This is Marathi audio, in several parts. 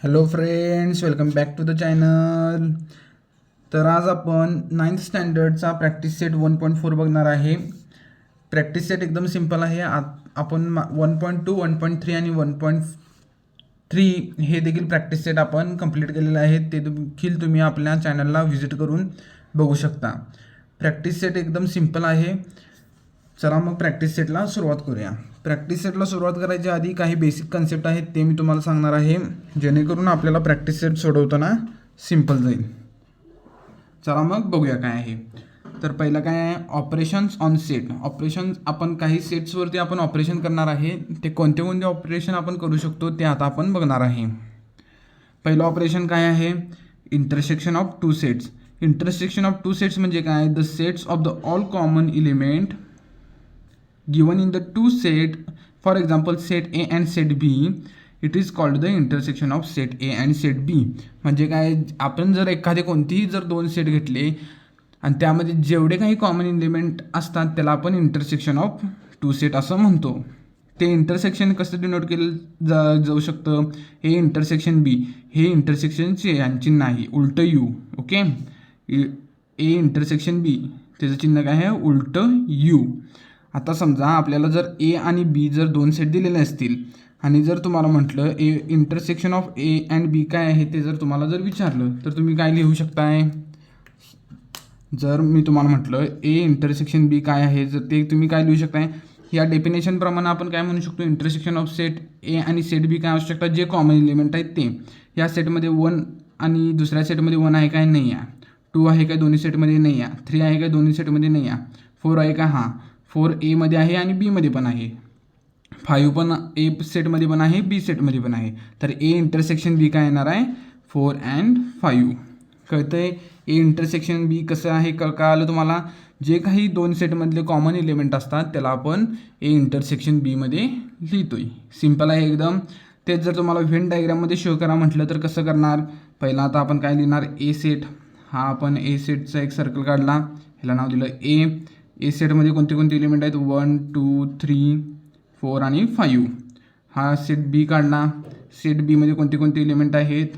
Hello friends, welcome back to the channel. तर आज आपण 9th स्टँडर्डचा प्रॅक्टिस सेट 1.4 बघणार आहे. प्रॅक्टिस सेट एकदम सिंपल आहे. आपण 1.2, 1.3 आणि 1.3 हे देखील प्रॅक्टिस सेट आपण कंप्लीट केलेले आहेत. ते देखील तुम्ही आपल्या चॅनलला व्हिजिट करून बघू शकता. प्रॅक्टिस सेट एकदम सिंपल आहे. चला मग प्रॅक्टिस सेटला सुरुवात करूया. प्रॅक्टिस सेटला सुरुवात करायच्या आधी काही बेसिक कन्सेप्ट आहेत ते मी तुम्हाला सांगणार आहे, जेणेकरून आपल्याला प्रॅक्टिस सेट सोडवताना सिंपल जाईल. चला मग बघूया काय आहे. तर पहिलं काय आहे, ऑपरेशन्स ऑन सेट. ऑपरेशन्स आपण काही सेट्सवरती आपण ऑपरेशन करणार आहे. ते कोणते कोणते ऑपरेशन आपण करू शकतो ते आता आपण बघणार आहे. पहिलं ऑपरेशन काय आहे, intersection of two sets. Intersection of two sets म्हणजे काय, the sets of the all common element given in the two set, for example set A and set B, it is called the intersection of set A and set B. म्हणजे काय, आपण जर एखादे कोणतीही जर दोन सेट घेतले आणि त्यामध्ये जेवढे काही कॉमन एलिमेंट असतात त्याला आपण इंटरसेक्शन ऑफ टू सेट असं म्हणतो. ते इंटरसेक्शन कसं डिनोट केलं जाऊ शकतं, हे इंटरसेक्शन बी, हे इंटरसेक्शन सी आणि चिन्ह आहे उलटं यू. ओके, ए इंटरसेक्शन बी, त्याचं चिन्ह काय आहे, उलटं यू. आता समजा आपल्याला जर ए आणि बी जर दोन सेट दिलेले असतील आणि जर तुम्हाला म्हटलं A intersection of A and B काय आहे ते जर तुम्हाला जर विचारलं तर तुम्ही काय लिहू शकताय. जर मी तुम्हाला म्हटलं ए इंटरसेक्शन बी काय आहे, जर ते तुम्ही काय लिहू शकताय, या डेफिनेशनप्रमाणे आपण काय म्हणू शकतो, इंटरसेक्शन ऑफ सेट ए आणि सेट बी काय असू शकतात, जे कॉमन एलिमेंट आहेत ते. या सेटमध्ये 1 आणि दुसऱ्या सेटमध्ये 1 आहे काय, नाही आहे. 2 आहे काय दोन्ही सेटमध्ये, नाही आहे. 3 आहे काय दोन्ही सेटमध्ये, नाही आहे. 4 आहे का, हां 4 एमध्ये आहे आणि बीमध्ये पण आहे. 5 पण ए सेटमध्ये पण आहे, बी सेटमध्ये पण आहे. तर ए इंटरसेक्शन बी काय येणार आहे, 4 and 5. कळतं आहे. ए इंटरसेक्शन बी कसं आहे कळलं तुम्हाला. जे काही दोन सेटमधले कॉमन एलिमेंट असतात त्याला आपण ए इंटरसेक्शन बीमध्ये लिहितो आहे. सिम्पल आहे एकदम. तेच जर तुम्हाला व्हेन डायग्राममध्ये शो करा म्हटलं तर कसं करणार. पहिला आता आपण काय लिहिणार, ए सेट. हा आपण ए सेटचा एक सर्कल काढला, ह्याला नाव दिलं ए. ए सेटमध्ये कोणते कोणते एलिमेंट आहेत, 1 2 3 4 आणि 5. हा सेट बी काढला. सेट बीमध्ये कोणते कोणते एलिमेंट आहेत,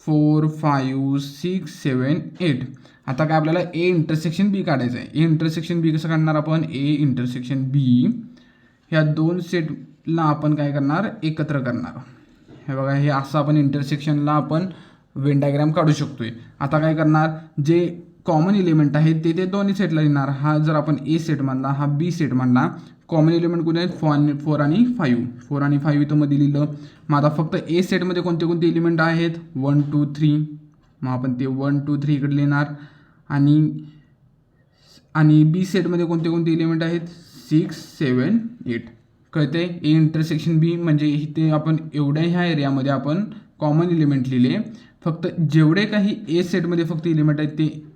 4 5 6 7 8. आता काय आपल्याला ए इंटरसेक्शन बी काढायचं आहे. ए इंटरसेक्शन बी कसं काढणार आपण, ए इंटरसेक्शन बी ह्या दोन सेटला आपण काय करणार, एकत्र करणार. हे बघा, हे असं आपण इंटरसेक्शनला आपण वेन डायग्राम काढू शकतोय. आता काय करणार, जे कॉमन एलिमेंट आहेत ते दोन्ही सेटला लिहिणार. हा जर आपण ए सेट मानला, हा बी सेट मानला, कॉमन एलिमेंट कोणते आहेत, 4 आणि 5. 4 आणि 5 इथं मध्ये लिहिलं. मग आता फक्त ए सेटमध्ये कोणते कोणते एलिमेंट आहेत, 1 2 3. मग आपण ते 1 2 3 इकडे लिहिणार. आणि बी सेटमध्ये कोणते कोणते एलिमेंट आहेत, 6 7 8. कळते. ए इंटरसेक्शन बी म्हणजे इथे आपण एवढ्या ह्या एरियामध्ये आपण कॉमन एलिमेंट लिहिले. फक्त जेवढे काही ए सेटमध्ये फक्त एलिमेंट आहेत ते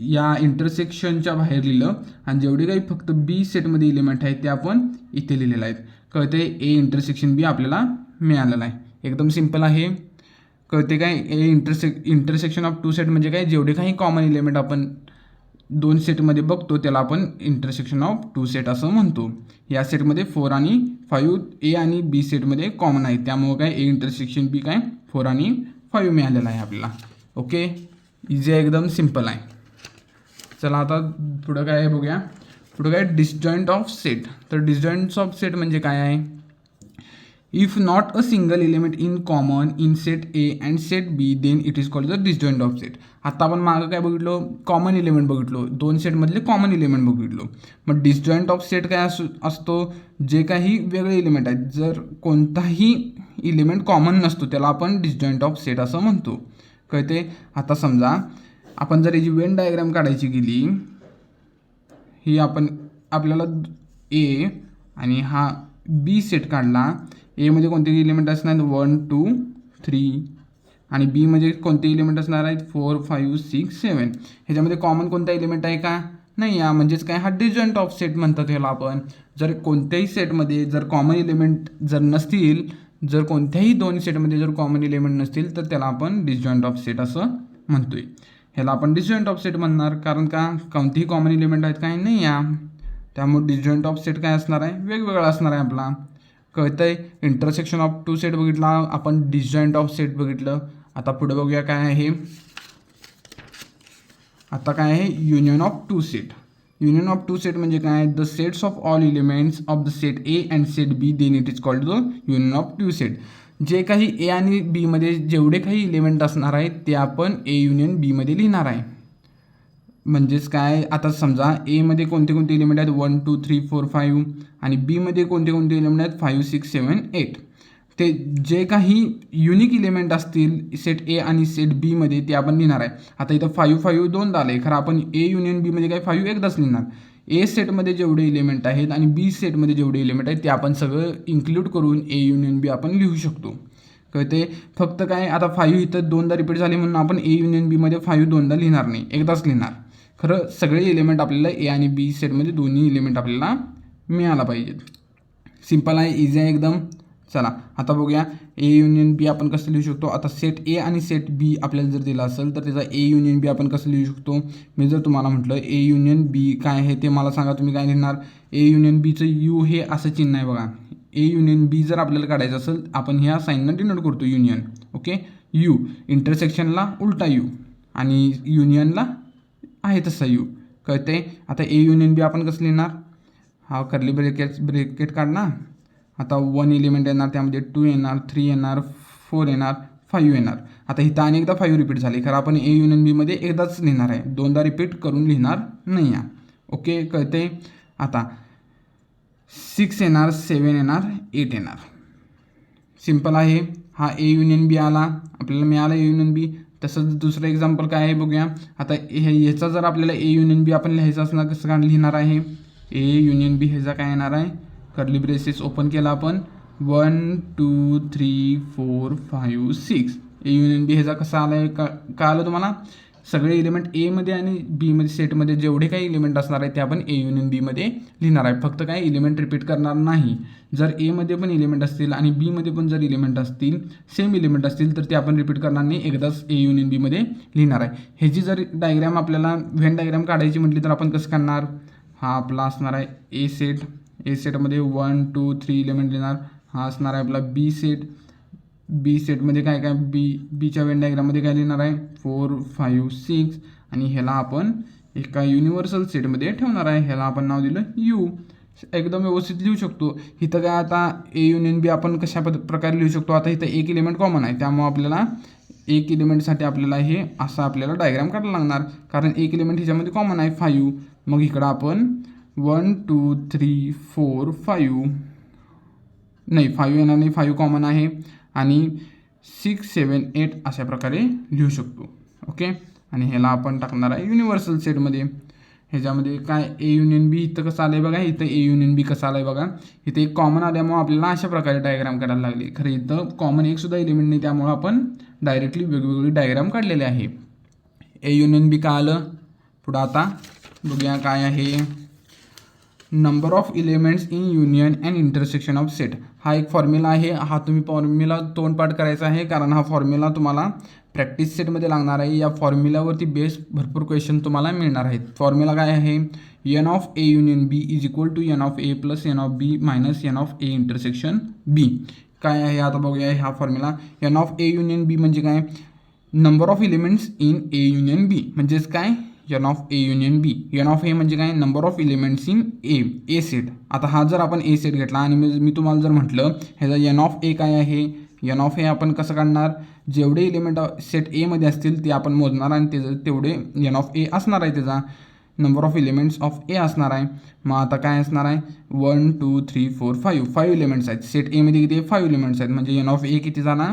या इंटरसेक्शनच्या बाहेर लिहिलं आणि जेवढे काही फक्त बी सेटमध्ये एलिमेंट आहेत ते आपण इथे लिहिलेलं आहेत. कळते. ए इंटरसेक्शन बी आपल्याला मिळालेलं आहे. एकदम सिंपल आहे. कळते काय. A intersection of two set म्हणजे काय, जेवढे काही कॉमन एलिमेंट आपण दोन सेटमध्ये बघतो त्याला आपण इंटरसेक्शन ऑफ टू सेट असं म्हणतो. या सेटमध्ये 4 आणि 5 ए आणि बी सेटमध्ये कॉमन आहे, त्यामुळं काय ए इंटरसेक्शन बी काय 4 आणि 5 मिळालेलं आहे आपल्याला. ओके, इझी आहे, एकदम सिंपल आहे. चला आता पुढं काय आहे बघूया. पुढं काय, डिसजॉईंट ऑफ सेट. तर डिसजॉईंट्स ऑफ सेट म्हणजे काय आहे, if not a single element in common in set A and set B then it is called the disjoint of set. आता आपण मागं काय बघितलो, कॉमन एलिमेंट बघितलो, दोन सेटमधले कॉमन एलिमेंट बघितलो. मग डिसजॉईंट ऑफ सेट काय असतो, जे काही वेगळे एलिमेंट आहेत, जर कोणताही एलिमेंट कॉमन नसतो त्याला आपण डिसजॉईंट ऑफ सेट असं म्हणतो. कळते. आता समजा आपण जर याची वेन डायग्राम काढायची गेली, ही आपल्याला ए आणि हा बी सेट काढला. एमध्ये कोणते एलिमेंट असणार, 1 2 3 आणि बीमध्ये कोणते एलिमेंट असणार आहेत, 4 5 6 7. ह्याच्यामध्ये कॉमन कोणता एलिमेंट आहे का, नाही आहे. म्हणजेच काय, हा डिसजॉईंट ऑफ सेट म्हणतात ह्याला आपण. जर कोणत्याही सेटमध्ये जर कॉमन एलिमेंट जर नसतील, जर कोणत्याही दोन सेटमध्ये जर कॉमन एलिमेंट नसतील तर त्याला आपण डिसजॉईंट ऑफ सेट असं म्हणतोय. ह्याला आपण डिसजॉईंट ऑफ सेट म्हणणार, कारण का कोणतेही कॉमन एलिमेंट आहेत काय, नाही या. त्यामुळे डिसजॉईंट ऑफ सेट काय असणार आहे, वेगवेगळा असणार आहे आपला. कळतंय. इंटरसेक्शन ऑफ टू सेट बघितला आपण, डिसजॉईंट ऑफ सेट बघितलं. आता पुढे बघूया काय आहे. आता काय आहे union of two set. Union of two set म्हणजे काय, the sets of all elements of the set A and set B then it is called the union of two set. जे काही ए आणि बीमध्ये जेवढे काही एलिमेंट असणार आहेत ते आपण ए युनियन बीमध्ये लिहिणार आहे. म्हणजेच काय, आता समजा एमध्ये कोणते कोणते एलिमेंट आहेत 1 2 3 4 5 आणि बीमध्ये कोणते कोणते एलिमेंट आहेत 5 6 7 8. ते जे काही युनिक एलिमेंट असतील सेट ए आणि सेट बीमध्ये ते आपण लिहिणार आहे. आता इथं 5 5 दोनदा आलं आहे, खरं आपण ए युनियन बीमध्ये काय 5 एकदाच लिहिणार. ए सेटमध्ये जेवढे एलिमेंट आहेत आणि बी सेटमध्ये जेवढे एलिमेंट आहेत ते आपण सगळं इन्क्लूड करून ए युनियन बी आपण लिहू शकतो. कळते. फक्त काय आता 5 इथं दोनदा रिपीट झाले म्हणून आपण ए युनियन बीमध्ये 5 दोनदा लिहिणार नाही, एकदाच लिहिणार. खरं सगळे एलिमेंट आपल्याला ए आणि बी सेटमध्ये दोन्ही एलिमेंट आपल्याला मिळायला पाहिजेत. सिम्पल आहे, इझी आहे एकदम. चला आता बघूया ए युनियन बी आपण कसं लिहू शकतो. आता सेट ए आणि सेट बी आपल्याला जर दिला असेल तर त्याचा ए युनियन बी आपण कसं लिहू शकतो. मी जर तुम्हाला म्हटलं ए युनियन बी काय आहे ते मला सांगा, तुम्ही काय लिहिणार. ए युनियन बीचं यू हे असं चिन्ह आहे बघा. ए युनियन बी जर आपल्याला काढायचं असेल आपण ह्या साईननं डिनोट करतो युनियन. ओके, यू इंटरसेक्शनला उलटा यू आणि युनियनला आहे तसा यू. कळते. आता ए युनियन बी आपण कसं लिहिणार, हा कर्ली ब्रेकेट काढणार. आता 1 एलिमेंट येणार, त्यामध्ये 2 येणार, 3 येणार, 4 येणार, 5 येणार. आता इथं अनेकदा 5 रिपीट झाले, खरं आपण ए युनियन बीमध्ये एकदाच लिहिणार आहे, दोनदा रिपीट करून लिहिणार नाही आहे. ओके, कळते. आता 6 येणार, 7 येणार, 8 येणार. सिम्पल आहे. हा ए युनियन बी आला, आपल्याला मिळाला ए युनियन बी. तसंच दुसरं एक्झाम्पल काय आहे बघूया. आता ह्याचा जर आपल्याला ए युनियन बी आपण लिहायचं असणार कसं काय लिहिणार आहे. ए युनियन बी ह्याचा काय येणार आहे, कर्ली ब्रेसेस ओपन केला आपण 1 2 3 4 5 6. ए युनियन बी ह्याचा कसा आला आहे का आलं तुम्हाला. सगळे एलिमेंट एमध्ये आणि बीमध्ये सेटमध्ये जेवढे काही एलिमेंट असणार आहेत ते आपण ए युनियन बीमध्ये लिहिणार आहे. फक्त काय एलिमेंट रिपीट करणार नाही. जर एमध्ये पण एलिमेंट असतील आणि बीमध्ये पण जर एलिमेंट असतील, सेम एलिमेंट असतील तर ते आपण रिपीट करणार नाही, एकदाच ए युनियन बीमध्ये लिहिणार आहे. ह्याची जर डायग्राम आपल्याला व्हेन डायग्राम काढायची म्हटली तर आपण कसं करणार. हा आपला असणार आहे ए सेट. ए सेटमध्ये 1 2 3 एलिमेंट लिहिणार. हा असणार आहे आपला बी सेट. बी सेटमध्ये काय काय बीच्या वेन डायग्राममध्ये काय लिहिणार आहे 4 5 6 आणि ह्याला आपण एका युनिव्हर्सल सेटमध्ये ठेवणार आहे. ह्याला आपण नाव दिलं यू. एकदम व्यवस्थित लिहू शकतो. इथं काय आता ए युनियन बी आपण कशा प्रकारे लिहू शकतो. आता इथं एक एलिमेंट कॉमन आहे, त्यामुळे आपल्याला एक एलिमेंटसाठी आपल्याला हे असं आपल्याला डायग्राम काढायला लागणार, कारण एक एलिमेंट ह्याच्यामध्ये कॉमन आहे 5. मग इकडं आपण 1 2 3 4 5 नाही 5 येणार नाही, 5 कॉमन आहे आणि 6 7 8 अशा प्रकारे लिहू शकतो. ओके, आणि ह्याला आपण टाकणार आहे युनिव्हर्सल सेटमध्ये. ह्याच्यामध्ये काय ए युनियन बी इथं कसं आलं आहे बघा. इथं ए युनियन बी कसं आलं आहे बघा. इथं एक कॉमन आल्यामुळं आपल्याला अशा प्रकारे डायग्राम काढायला लागले. खरं इथं कॉमन एकसुद्धा एलिमेंट नाही, त्यामुळं आपण डायरेक्टली वेगवेगळी डायग्राम काढलेले आहे. ए युनियन बी का आलं. पुढं आता बघूया काय आहे. Number of elements in union and intersection of set. हा एक फॉर्म्युला आहे. हा तुम्ही फॉर्म्युला तोंडपाठ करायचा आहे, कारण हा फॉर्म्युला तुम्हाला प्रॅक्टिस सेटमध्ये लागणार आहे. या फॉर्म्युल्यावरती बेस भरपूर क्वेश्चन तुम्हाला मिळणार आहेत. फॉर्म्युला काय आहे. N of A union B is equal to n of A plus N of B minus N of A intersection B. काय आहे आता बघूया हा formula. N of A union B म्हणजे काय, number of elements in A union B. म्हणजेच काय N of A union B. N of A म्हणजे काय, number of elements in a set. आता हा जर आपण ए सेट घेतला आणि मी तुम्हाला जर म्हटलं ह्याचा एन ऑफ ए काय आहे. एन ऑफ ए आपण कसं काढणार, जेवढे एलिमेंट सेट एमध्ये असतील ते आपण मोजणार आणि त्याचं तेवढे एन ऑफ ए असणार आहे, त्याचा नंबर ऑफ एलिमेंट्स ऑफ ए असणार आहे. मग आता काय असणार आहे 1 2 3 4 5 5 एलिमेंट्स आहेत. सेट एमध्ये किती 5 एलिमेंट्स आहेत, म्हणजे एन ऑफ ए किती झाला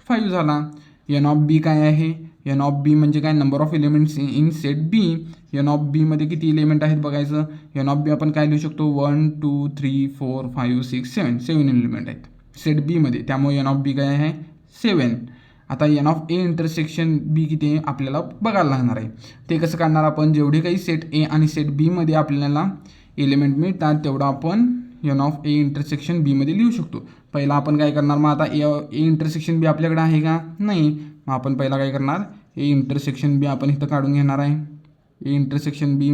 5 झाला. एन ऑफ बी काय आहे. एन ऑफ बी म्हणजे काय, number of elements in set B. N of बीमध्ये किती एलिमेंट आहेत बघायचं. एन ऑफ बी आपण काय लिहू शकतो 1 2 3 4 5 6 7 एलिमेंट आहेत सेट बीमध्ये, त्यामुळे एन ऑफ बी काय आहे 7. आता N of A intersection B किती आहे आपल्याला बघायला लागणार आहे. ते कसं काढणार आपण, जेवढे काही सेट ए आणि सेट बीमध्ये आपल्याला एलिमेंट मिळतात तेवढं आपण एन ऑफ ए इंटरसेक्शन बीमध्ये लिहू शकतो. पहिला आपण काय करणार, मग आता ए इंटरसेक्शन बी आपल्याकडे आहे का नाही. मग आपण पहिला काय करणार, ए इंटरसेक्शन बी आपण इथं काढून घेणार आहे. ए इंटरसेक्शन बी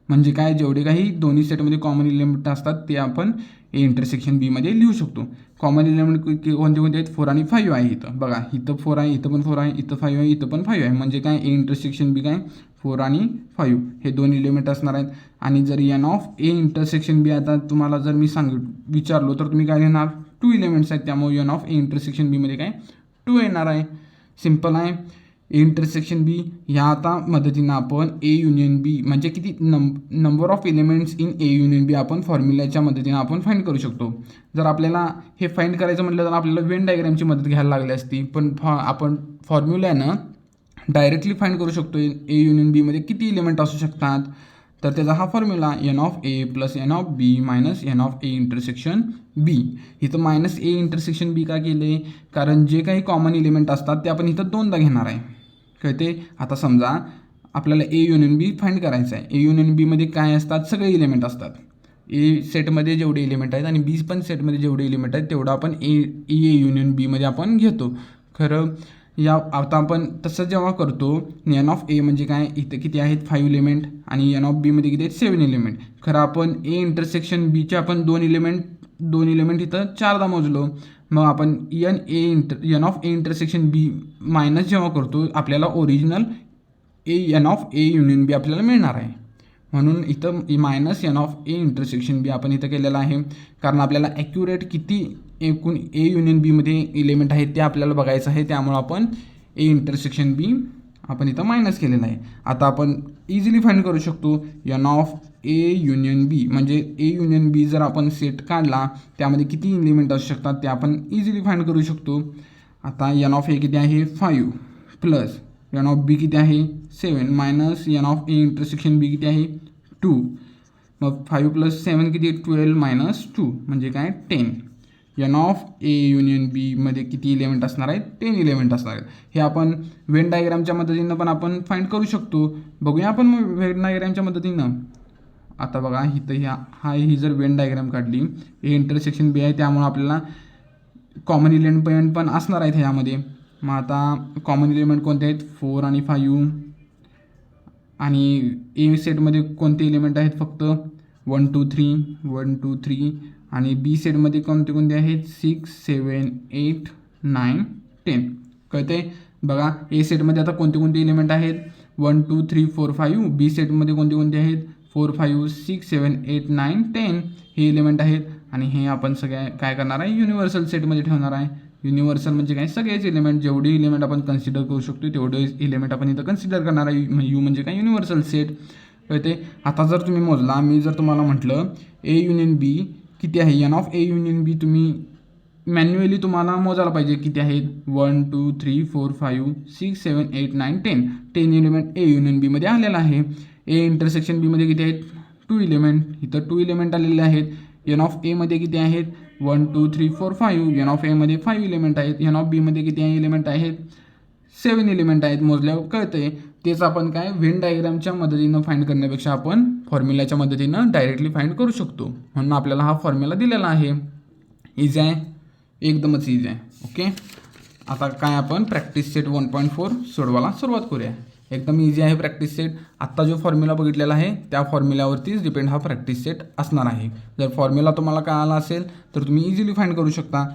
म्हणजे काय, जेवढे काही दोन्ही सेटमध्ये कॉमन एलिमेंट असतात ते आपण ए इंटरसेक्शन बीमध्ये लिहू शकतो. कॉमन एलिमेंट कोणते कोणते आहेत? 4 आणि 5 आहे इथं. बघा इथं 4 आहे, इथं पण 4 आहे, इथं 5 आहे, इथं पण 5 आहे. म्हणजे काय ए इंटरसेक्शन बी काय 4 आणि 5 हे 2 एलिमेंट असणार आहेत. आणि जर एन ऑफ ए इंटरसेक्शन बी आता तुम्हाला जर मी विचारलो तर तुम्ही काय घेणार? 2 एलिमेंट्स आहेत. त्यामुळे एन ऑफ ए इंटरसेक्शन बीमध्ये काय 2 येणार आहे. सिम्पल आहे. ए इंटरसेक्शन बी ह्या आता मदतीनं आपण ए युनियन बी म्हणजे किती number of elements in A union B आपण फॉर्म्युल्याच्या मदतीनं आपण फाइंड करू शकतो. जर आपल्याला हे फाइंड करायचं म्हटलं तर आपल्याला वेन डायग्रामची मदत घ्यायला लागली असती, पण आपण फॉर्म्युल्यानं डायरेक्टली फाइंड करू शकतो ए युनियन बीमध्ये किती एलिमेंट असू शकतात. तर त्याचा हा formula n of A plus N of B minus N of A intersection B. इथं मायनस ए इंटरसेक्शन बी का केले? कारण जे काही कॉमन एलिमेंट असतात ते आपण इथं 2दा घेणार आहे. कळते? आता समजा आपल्याला ए युनियन बी फाइंड करायचं आहे. ए युनियन बीमध्ये काय असतात? सगळे एलिमेंट असतात. ए सेटमध्ये जेवढे एलिमेंट आहेत आणि बी पण सेटमध्ये जेवढे एलिमेंट आहेत तेवढं आपण ए युनियन बीमध्ये आपण घेतो. खरं आता आपण तसं जेव्हा करतो एन ऑफ ए म्हणजे काय? इथं किती आहेत? 5 एलिमेंट आणि एन ऑफ बीमध्ये किती आहेत? 7 एलिमेंट. खरं आपण ए इंटरसेक्शन बीचे आपण 2 एलिमेंट इथं 4दा मोजलो. मग आपण N of A intersection B minus जेव्हा करतो आपल्याला original n of A union B आपल्याला मिळणार आहे. म्हणून इथं minus N of A intersection B आपण इथं केलेलं आहे. कारण आपल्याला ॲक्युरेट किती एकूण ए युनियन बीमध्ये एलिमेंट आहेत ते आपल्याला बघायचं आहे. त्यामुळं आपण ए इंटरसेक्शन बी आपण इथं मायनस केलेलं आहे. आता आपण इझिली फाइंड करू शकतो N of A union B म्हणजे ए युनियन बी जर आपण सेट काढला त्यामध्ये किती एलिमेंट असू शकतात ते आपण इझिली फाइंड करू शकतो. आता एन ऑफ ए किती आहे? 5 प्लस एन ऑफ बी किती आहे? 7 minus N of A intersection B किती आहे? 2. मग 5 प्लस 7 किती? 12 मायनस 2 म्हणजे काय? 10. एन ऑफ ए युनियन बीमध्ये किती एलिमेंट असणार आहेत? 10 एलिमेंट असणार आहेत. हे आपण वेन डायग्रामच्या मदतीनं पण आपण फाइंड करू शकतो. बघूया आपण मग वेन डायग्रामच्या मदतीनं. आता बघा इथं ही जर वेन डायग्राम काढली, ए इंटरसेक्शन बी आहे त्यामुळे आपल्याला कॉमन एलिमेंट पण असणार आहेत ह्यामध्ये. मग आता कॉमन एलिमेंट कोणते आहेत? 4 आणि 5. आणि ए सेटमध्ये कोणते एलिमेंट आहेत? फक्त 1 2 3 आणि बी सेटमध्ये कोणते कोणते आहेत? 6 7 8 9 10. कळते? बघा ए सेटमध्ये आता कोणते कोणते एलिमेंट आहेत? 1 2 3 4 5. बी सेटमध्ये कोणते कोणते आहेत? 4 5 6 7 8 9 10 हे एलिमेंट आहेत. आणि हे आपण काय करणार आहे? युनिव्हर्सल सेटमध्ये ठेवणार आहे. युनिव्हर्सल म्हणजे काय? सगळेच एलिमेंट जेवढे एलिमेंट आपण कन्सिडर करू शकतो तेवढे एलिमेंट आपण इथं कन्सिडर करणार आहे. यू म्हणजे काय? Universal set. कळते? आता जर तुम्ही मोजला, मी जर तुम्हाला म्हटलं ए युनियन बी किती आहे? एन ऑफ ए युनियन बी तुम्ही मॅन्युअली तुम्हाला मोजायला पाहिजे किती आहेत? 1 2 3 4 5 6 7 8 9 10 एलिमेंट ए युनियन बीमध्ये आलेला आहे. ए इंटरसेक्शन बीमध्ये किती आहेत? 2 एलिमेंट. इथं 2 एलिमेंट आलेले आहेत. एन ऑफ एमध्ये किती आहेत? 1 2 3 4 5. एन ऑफ एमध्ये 5 एलिमेंट आहेत. एन ऑफ बीमध्ये किती एलिमेंट आहेत? 7 एलिमेंट आहेत. मोजल्यावर कळते. तेच आपण काय व्हेन डायग्रामच्या मदतीनं फाइंड करण्यापेक्षा आपण फॉर्म्युल्याच्या मदतीनं डायरेक्टली फाइंड करू शकतो. म्हणून आपल्याला हा फॉर्म्युला दिलेला आहे. इझी आहे, एकदमच इझी आहे. ओके. आता काय आपण प्रॅक्टिस सेट 1.4 सोडवायला सुरुवात करूया. एकदम इझी आहे प्रॅक्टिस सेट. आत्ता जो फॉर्म्युला बघितलेला आहे त्या फॉर्म्युल्यावरतीच डिपेंड हा प्रॅक्टिस सेट असणार आहे. जर फॉर्म्युला तुम्हाला कळाला असेल तर तुम्ही इझिली फाइंड करू शकता.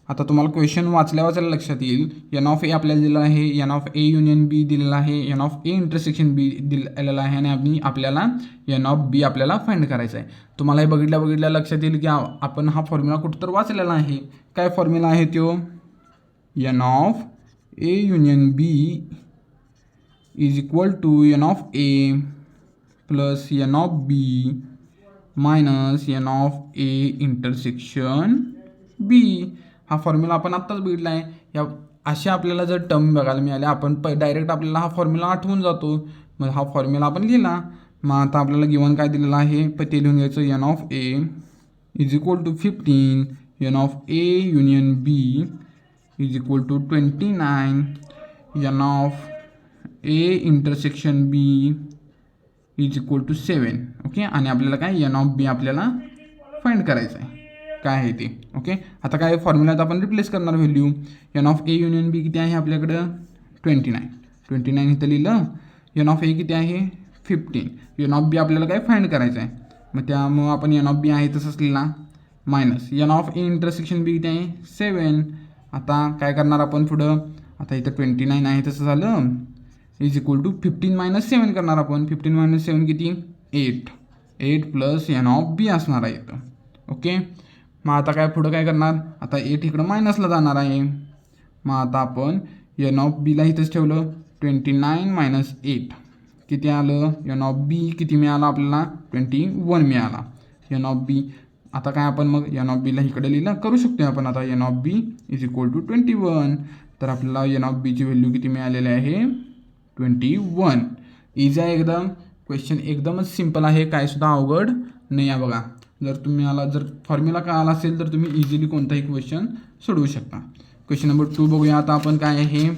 आता तुम्हाला क्वेश्चन वाचल्या लक्षात येईल एन ऑफ ए आपल्याला दिलेला आहे, एन ऑफ ए युनियन बी दिलेला आहे, एन ऑफ ए इंटरसेक्शन बी दिलेला आहे आणि आपल्याला एन ऑफ बी आपल्याला फाइंड करायचं आहे. तुम्हाला हे बघितल्या लक्षात येईल की आपण हा फॉर्म्युला कुठं तर वाचलेला आहे. काय फॉर्म्युला आहे तो? N of A union B is equal to n of A plus N of B minus N of A intersection B. हा फॉर्म्युला आपण आत्ताच बघितला आहे. या अशा आपल्याला जर टर्म बघायला मिळाल्या आपण डायरेक्ट आपल्याला हा फॉर्म्युला आठवून जातो. मग हा फॉर्म्युला आपण लिहिला. मग आता आपल्याला गिवन काय दिलेलं आहे ते लिहून घ्यायचं. N of A is equal to 15. N of A union B is equal to 29. N of A intersection B is equal to 7. Okay. आणि आपल्याला काय एन ऑफ बी आपल्याला फाइंड करायचं आहे काय आहे ते. ओके. आता काय फॉर्म्युल्यात आपण रिप्लेस करणार value. N of A union B किती आहे आपल्याकडं? 29 इथं लिहिलं. एन ऑफ ए किती आहे? 15. एन ऑफ बी आपल्याला काय फाइंड करायचं आहे. मग त्यामुळं आपण एन ऑफ बी आहे तसंच लिहिला. Minus N of A intersection B किती आहे 7. आता काय करणार आपण पुढं, आता इथं 29 आहे तसं झालं इज इक्वल टू 15 मायनस 7 करणार आपण. 15 मायनस 7 किती 8 प्लस एन ऑफ बी असणार आहे इथं. ओके, मग आता काय पुढं काय करणार, आता 8 इकडं मायनसला जाणार आहे. मग आता आपण एन ऑफ बीला इथंच ठेवलं 29 मायनस 8 किती आलं, एन ऑफ बी किती मिळाला आपल्याला 21 मिळाला एन ऑफ बी. आता काय आपण मग एन ऑफ बीला इकडे लिहिलं करू शकतो आपण. आता N of B is equal to 21. तर आपल्याला एन ऑफ बीची व्हॅल्यू किती मिळालेली आहे 21. इझी आहे एकदम, क्वेश्चन एकदमच सिम्पल आहे, काय सुद्धा अवघड नाही आहे बघा. जर तुम्हाला जर फॉर्म्युला कळाला असेल तर तुम्ही इझिली कोणताही क्वेश्चन सोडवू शकता. क्वेश्चन नंबर 2 बघूया आता आपण काय आहे.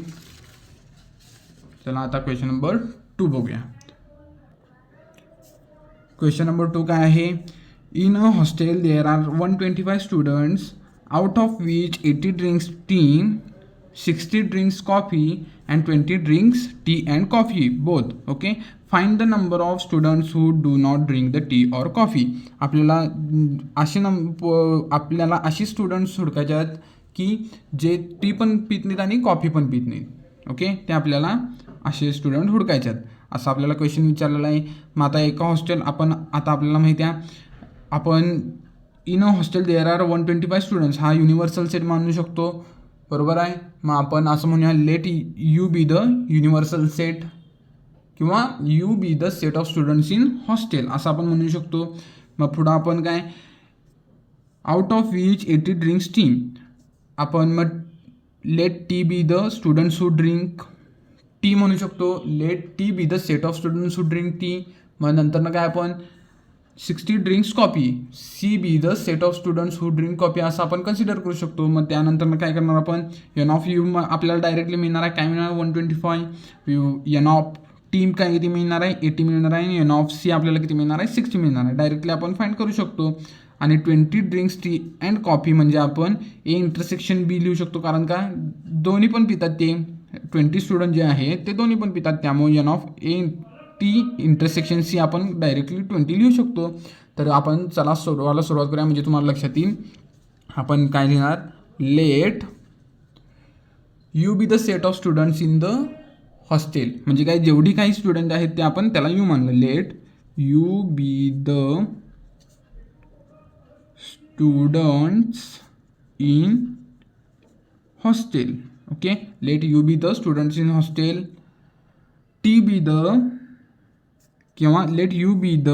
चला आता क्वेश्चन नंबर 2 बघूया. क्वेश्चन नंबर 2 काय आहे, in a hostel there are 125 students out of which 80 drinks tea, 60 drinks coffee and 20 drinks tea and coffee both. Okay, find the number of students who do not drink the tea और कॉफी. आपल्याला अशी स्टुडंट्स हुडकायचे आहेत की जे टी पण पित नाहीत आणि कॉफी पण पित नाहीत. ओके, ते आपल्याला असे स्टुडंट हुडकायचे आहेत असं आपल्याला क्वेश्चन विचारलेला आहे. मग आता एका हॉस्टेल आपण आता आपल्याला माहिती आहे आपण in a hostel there are 125 students हा युनिव्हर्सल सेट मानू शकतो, बरोबर आहे. मग आपण असं म्हणूया let U be the universal set किंवा U be the set of students in hostel असं आपण म्हणू शकतो. मग पुढं आपण काय out of which 80 drinks tea, आपण मग let T be the students who drink tea म्हणू शकतो. Let T be the set of students who drink tea. मग नंतर काय आपण 60 drinks coffee C be the set of students who drink coffee असं आपण कन्सिडर करू शकतो. मग त्यानंतर काय करणार आपण एन ऑफ यू आपल्याला डायरेक्टली मिळणार आहे काय मिळणार 125. एन ऑफ टी काय किती मिळणार आहे 80 मिळणार आहे आणि एन ऑफ सी आपल्याला किती मिळणार आहे 60 मिळणार आहे. डायरेक्टली आपण फाइंड करू शकतो. आणि 20 ड्रिंक्स टी अँड कॉफी म्हणजे आपण ए इंटरसेक्शन बी लिहू शकतो, कारण का दोन्ही पण पितात ते 20 स्टुडंट जे आहेत ते दोन्ही पण पितात, त्यामुळे N of A T intersection C आपण डायरेक्टली 20 लिहू शकतो. तर आपण चला सोडवायला सुरुवात करूया म्हणजे तुम्हाला लक्षात येईल. आपण काय लिहिणार late U be the set of students in the hostel, म्हणजे काय जेवढी काही स्टुडंट आहेत ते आपण त्याला यू मानलं. Let U be the students in hostel. Okay, let U be the students in hostel. T be the किंवा let U be the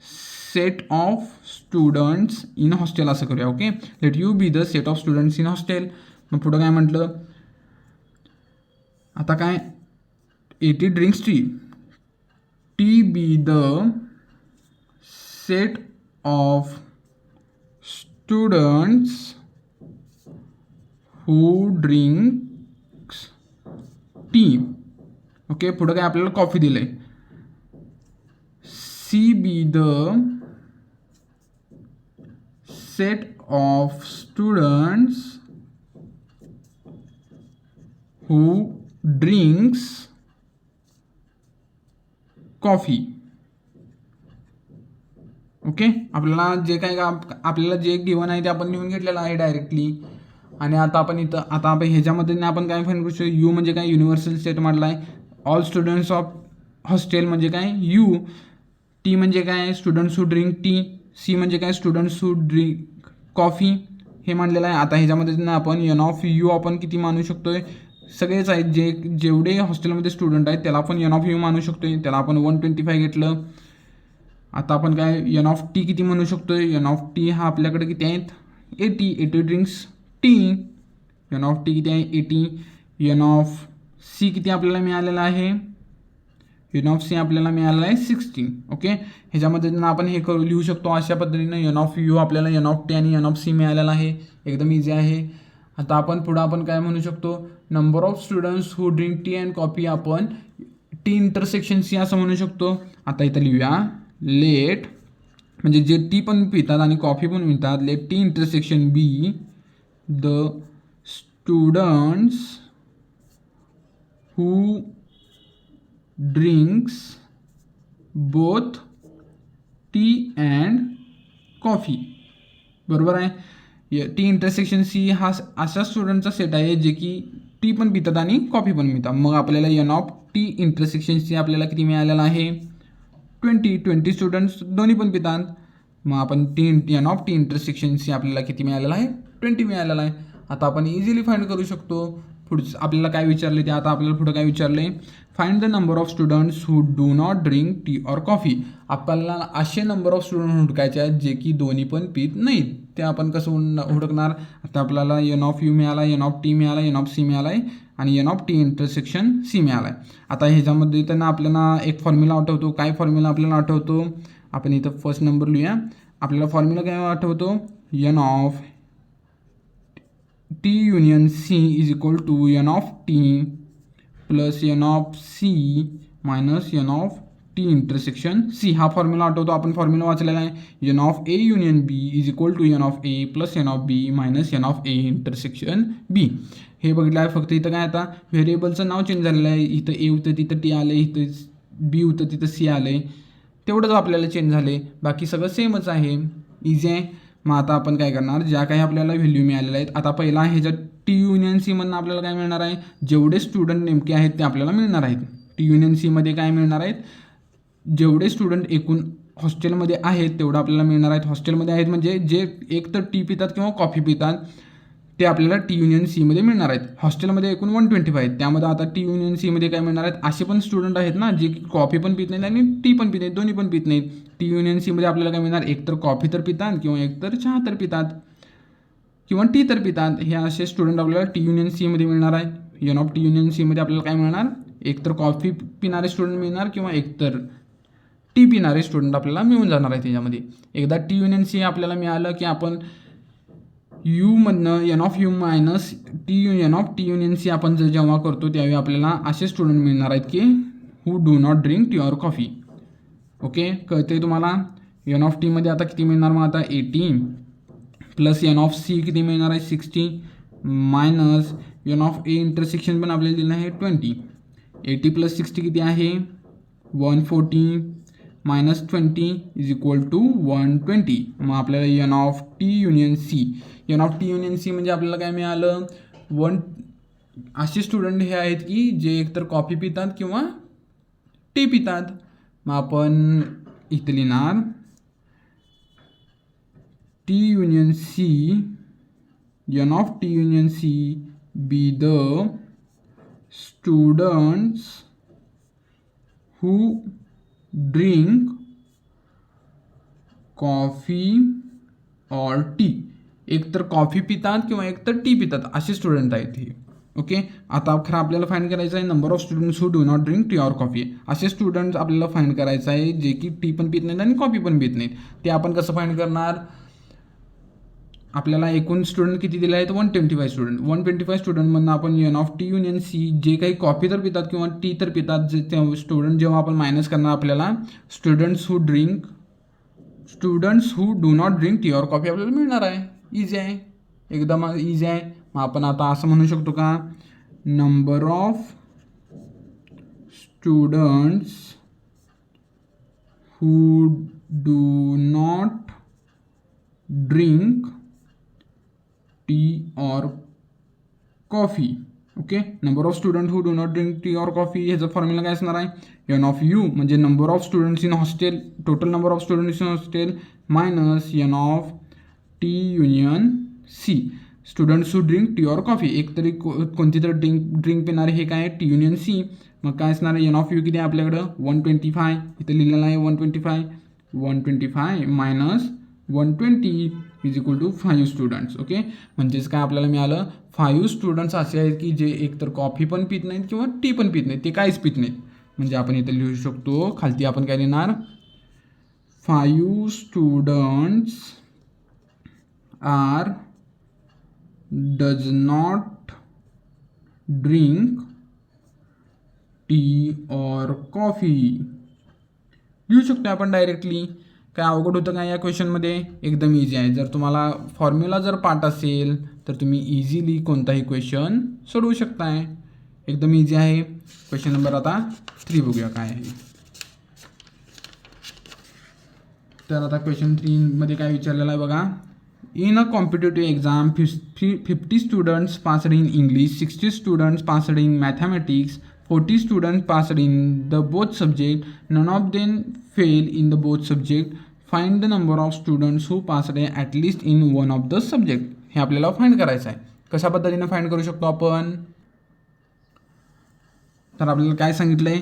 set of students in hostel असं करूया. Okay, let U be the set of students in hostel. मग पुढं काय म्हटलं आता काय 80 drinks tea, T be the set of students who drinks tea. Okay, पुढं काय आपल्याला कॉफी दिलं आहे C be the set of students who drinks coffee. Okay, आपल्याला जे काय आपल्याला जे गिवन आहे ते आपण लिहून घेतलेलं आहे डायरेक्टली. आणि आता आपण इथं आता आपण ह्याच्यामध्ये आपण काय फाइंड करू शकतो, यू म्हणजे काय युनिव्हर्सल सेट म्हटला आहे. ऑल स्टुडंट्स ऑफ हॉस्टेल म्हणजे काय यू. टी म्हणजे काय students who drink tea. C म्हणजे काय स्टुडंट्स हू ड्रिंक कॉफी हे मांडलेलं आहे. आता ह्याच्यामध्ये आपण एन ऑफ यू आपण किती मानू शकतोय, सगळेच आहेत जेवढे हॉस्टेलमध्ये स्टुडंट आहेत त्याला आपण एन ऑफ यू मानू शकतोय, त्याला आपण 125 घेतलं. आता आपण काय एन ऑफ टी किती म्हणू शकतोय, एन ऑफ टी हा आपल्याकडे किती आहेत 80 drinks tea. N of T किती आहे 80. एन ऑफ सी किती आपल्याला मिळालेला आहे, एन ऑफ सी आपल्याला मिळालेला आहे 60. ओके, ह्याच्यामध्ये आपण हे करू लिहू शकतो अशा पद्धतीनं. एन ऑफ यू आपल्याला एन ऑफ टी आणि एन ऑफ सी मिळालेला आहे, एकदम इझी आहे. आता आपण पुढं आपण काय म्हणू शकतो number of students who drink T and coffee आपण टी इंटरसेक्शन सी असं म्हणू शकतो. आता इथं लिहूया लेट म्हणजे जे टी पण पितात आणि कॉफी पण पितात, let T intersection B the students who drinks both tea and coffee. बरोबर आहे. टी इंटरसेक्शन सी हा अशा स्टुडंटचा सेट आहे जे की टी पण पितात आणि कॉफी पण पितात. मग आपल्याला N of T intersection C आपल्याला किती मिळालेला आहे? 20 स्टुडंट्स दोन्ही पण पितात. मग आपण N of T intersection C आपल्याला किती मिळालेला आहे? 20 मिळालेला आहे. आता आपण इझिली फाइंड करू शकतो. पुढचं आपल्याला काय विचारले ते, आता आपल्याला पुढं काय विचारले? Find the number of students who do not drink tea or coffee. आपल्याला असे नंबर ऑफ स्टुडंट हुडकायचे आहेत जे की दोन्ही पण पित नाहीत. ते आपण कसं हुडकणार? आता आपल्याला एन ऑफ यू मिळाला, एन ऑफ टी मिळाला, एन ऑफ सी मिळाला आहे आणि N of T intersection C मिळाला आहे. आता ह्याच्यामध्ये त्यांना आपल्याला एक फॉर्म्युला आठवतो. काय फॉर्म्युला आपल्याला आठवतो? आपण इथं फर्स्ट नंबर लिहूया. आपल्याला फॉर्म्युला काय आठवतो? N of T union C is equal to n of T plus N of C minus N of T intersection C. हा फॉर्म्युला आठवतो. आपण फॉर्म्युला वाचलेला आहे. N of A union B is equal to n of A plus N of B minus N of A intersection B. हे बघितलं आहे. फक्त इथं काय, आता व्हेरिएबलचं नाव चेंज झालेलं आहे. इथं ए होतं तिथं टी आलं, इथं बी होतं तिथं सी आलं आहे. तेवढंच आपल्याला चेंज झाले, बाकी सगळं सेमच आहे. इझी आहे. मग आता आपण काय करणार? ज्या काही आपल्याला व्हॅल्यू मिळालेल्या आहेत, आता पहिला ह्याच्यात टी युनियन सीमधनं आपल्याला काय मिळणार आहे? जेवढे स्टुडंट नेमके आहेत ते आपल्याला मिळणार आहेत. टी युनियन सीमध्ये काय मिळणार आहेत? जेवढे स्टुडंट एकूण हॉस्टेलमध्ये आहेत तेवढं आपल्याला मिळणार आहेत. हॉस्टेलमध्ये आहेत म्हणजे जे एक तर टी पितात किंवा कॉफी पितात ते आपल्याला टी युनियन सीमध्ये मिळणार आहेत. हॉस्टेलमध्ये एकूण 125 आहेत. त्यामध्ये आता टी युनियन सीमध्ये काय मिळणार आहेत? असे पण स्टुडंट आहेत ना जे कॉफी पण पित नाहीत आणि टी पण पित नाहीत, दोन्ही पण पित नाहीत. टी युनियन सीमध्ये आपल्याला काय मिळणार? एक तर कॉफी तर पितात किंवा एक तर चहा तर पितात किंवा टी तर पितात. हे असे स्टुडंट आपल्याला टी युनियन सीमध्ये मिळणार आहे. एन ऑफ टी युनियन सीमध्ये आपल्याला काय मिळणार? एक तर कॉफी पिणारे स्टुडंट मिळणार किंवा एकतर टी पिणारे स्टुडंट आपल्याला मिळून जाणार आहे त्याच्यामध्ये. एकदा टी युनियन सी आपल्याला मिळालं की आपण यूमधनं n of U minus N of T union C आपण जेव्हा करतो त्यावेळी आपल्याला असे स्टुडंट मिळणार आहेत की हू do not drink tea or coffee. Okay, कळते तुम्हाला? एन ऑफ टीमध्ये आता किती मिळणार? मग आता 80 प्लस एन ऑफ सी किती मिळणार आहे? 60 minus N of A intersection पण आपल्याला दिलं आहे 20. 80 प्लस 60 किती आहे? 140 मायनस 20 इज इक्वल टू 120. मग आपल्याला N of T union C, N of T union C म्हणजे आपल्याला काय मिळालं? असे स्टुडंट हे आहेत की जे एकतर कॉफी पितात किंवा टी पितात. मग आपण इथं लिहिणार T union C, N of T union C be the students who drink coffee और टी. एकतर कॉफी पितात किंवा एकतर टी पितात असे स्टुडंट आहेत हे. ओके, आता खरं आपल्याला फाइंड करायचं आहे number of students who do not drink tea or coffee. असे स्टुडंट्स आपल्याला फाइंड करायचं आहे जे की टी पण पित नाहीत आणि कॉफी पण पित नाहीत. ते आपण कसं फाइंड करणार? आपल्याला एकूण स्टुडंट किती दिले आहेत? 125 स्टुडंट. 125 स्टुडंटमधनं आपण N of T union C जे काही कॉफी तर पितात किंवा टी तर पितात जे ते स्टुडंट जेव्हा आपण मायनस करणार आपल्याला students who do not drink tea or coffee आपल्याला मिळणार आहे. इझी आहे, एकदम इझी आहे. मग आपण आता असं म्हणू शकतो का? Number of students who do not drink tea or coffee. Okay, number of student who do not drink tea or coffee ह्याचा फॉर्म्युला काय असणार आहे? एन ऑफ यू म्हणजे number of students in hostel, total number of students in hostel minus N of T union C, students who drink tea or coffee. एकतरी कोणती तर ड्रिंक पिणारे हे काय? T union C. मग काय असणार आहे? एन ऑफ यू किती आहे आपल्याकडं? 125. इथं लिहिलेलं आहे 125 मायनस 120 is equal to 5 students. Okay, म्हणजेच काय आपल्याला मिळालं? 5 स्टुडंट्स असे आहेत की जे एकतर कॉफी पण पित नाहीत किंवा टी पण पित नाहीत, ते काहीच पित नाहीत. म्हणजे आपण इथं लिहू शकतो खालती आपण काय लिहिणार? 5 students are does not drink tea और कॉफी. लिहू शकतो आपण डायरेक्टली. काय अवघड होतं का या क्वेश्चनमध्ये? एकदम इझी आहे. जर तुम्हाला फॉर्म्युला जर पाठ असेल तर तुम्ही इझिली कोणताही क्वेश्चन सोडवू शकताय. एकदम इझी आहे. क्वेश्चन नंबर आता 3 बघूया काय आहे. तर आता क्वेश्चन 3 मध्ये काय विचारलेलं आहे बघा. In a competitive exam, 50 students passed in English, 60 students passed in mathematics, 40 students passed in the both subject, none of them fail in the both subject. Find the number of students who passed at least in one of the subject. हे आपल्याला फाइंड करायचं आहे. कशा पद्धतीने फाइंड करू शकतो आपण? तर आपल्याला काय सांगितलं आहे,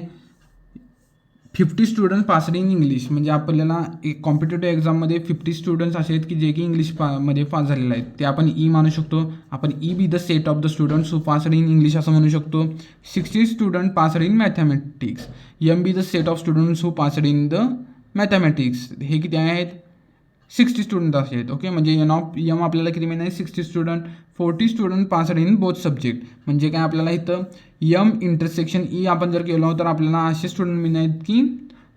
50 स्टुडंट पासड इन इंग्लिश, म्हणजे आपल्याला एक कॉम्पिटेटिव्ह एक्झाममध्ये 50 स्टुडंट्स असे आहेत की जे की मध्ये पास झालेले आहेत. ते आपण ई मानू शकतो. आपण E be the set of the students who passed in English असं म्हणू शकतो. 60 student passed in mathematics, M be the set of students who passed in the mathematics. हे किती आहेत? 60 स्टुडंट असे आहेत. ओके, म्हणजे एम आपल्याला किती मिळणार आहे? 60 student. 40 student passed in both subject, म्हणजे काय आपल्याला इथं एम इंटरसेक्शन ई आपण जर केलं तर आपल्याला असे स्टुडंट मिळणार आहेत की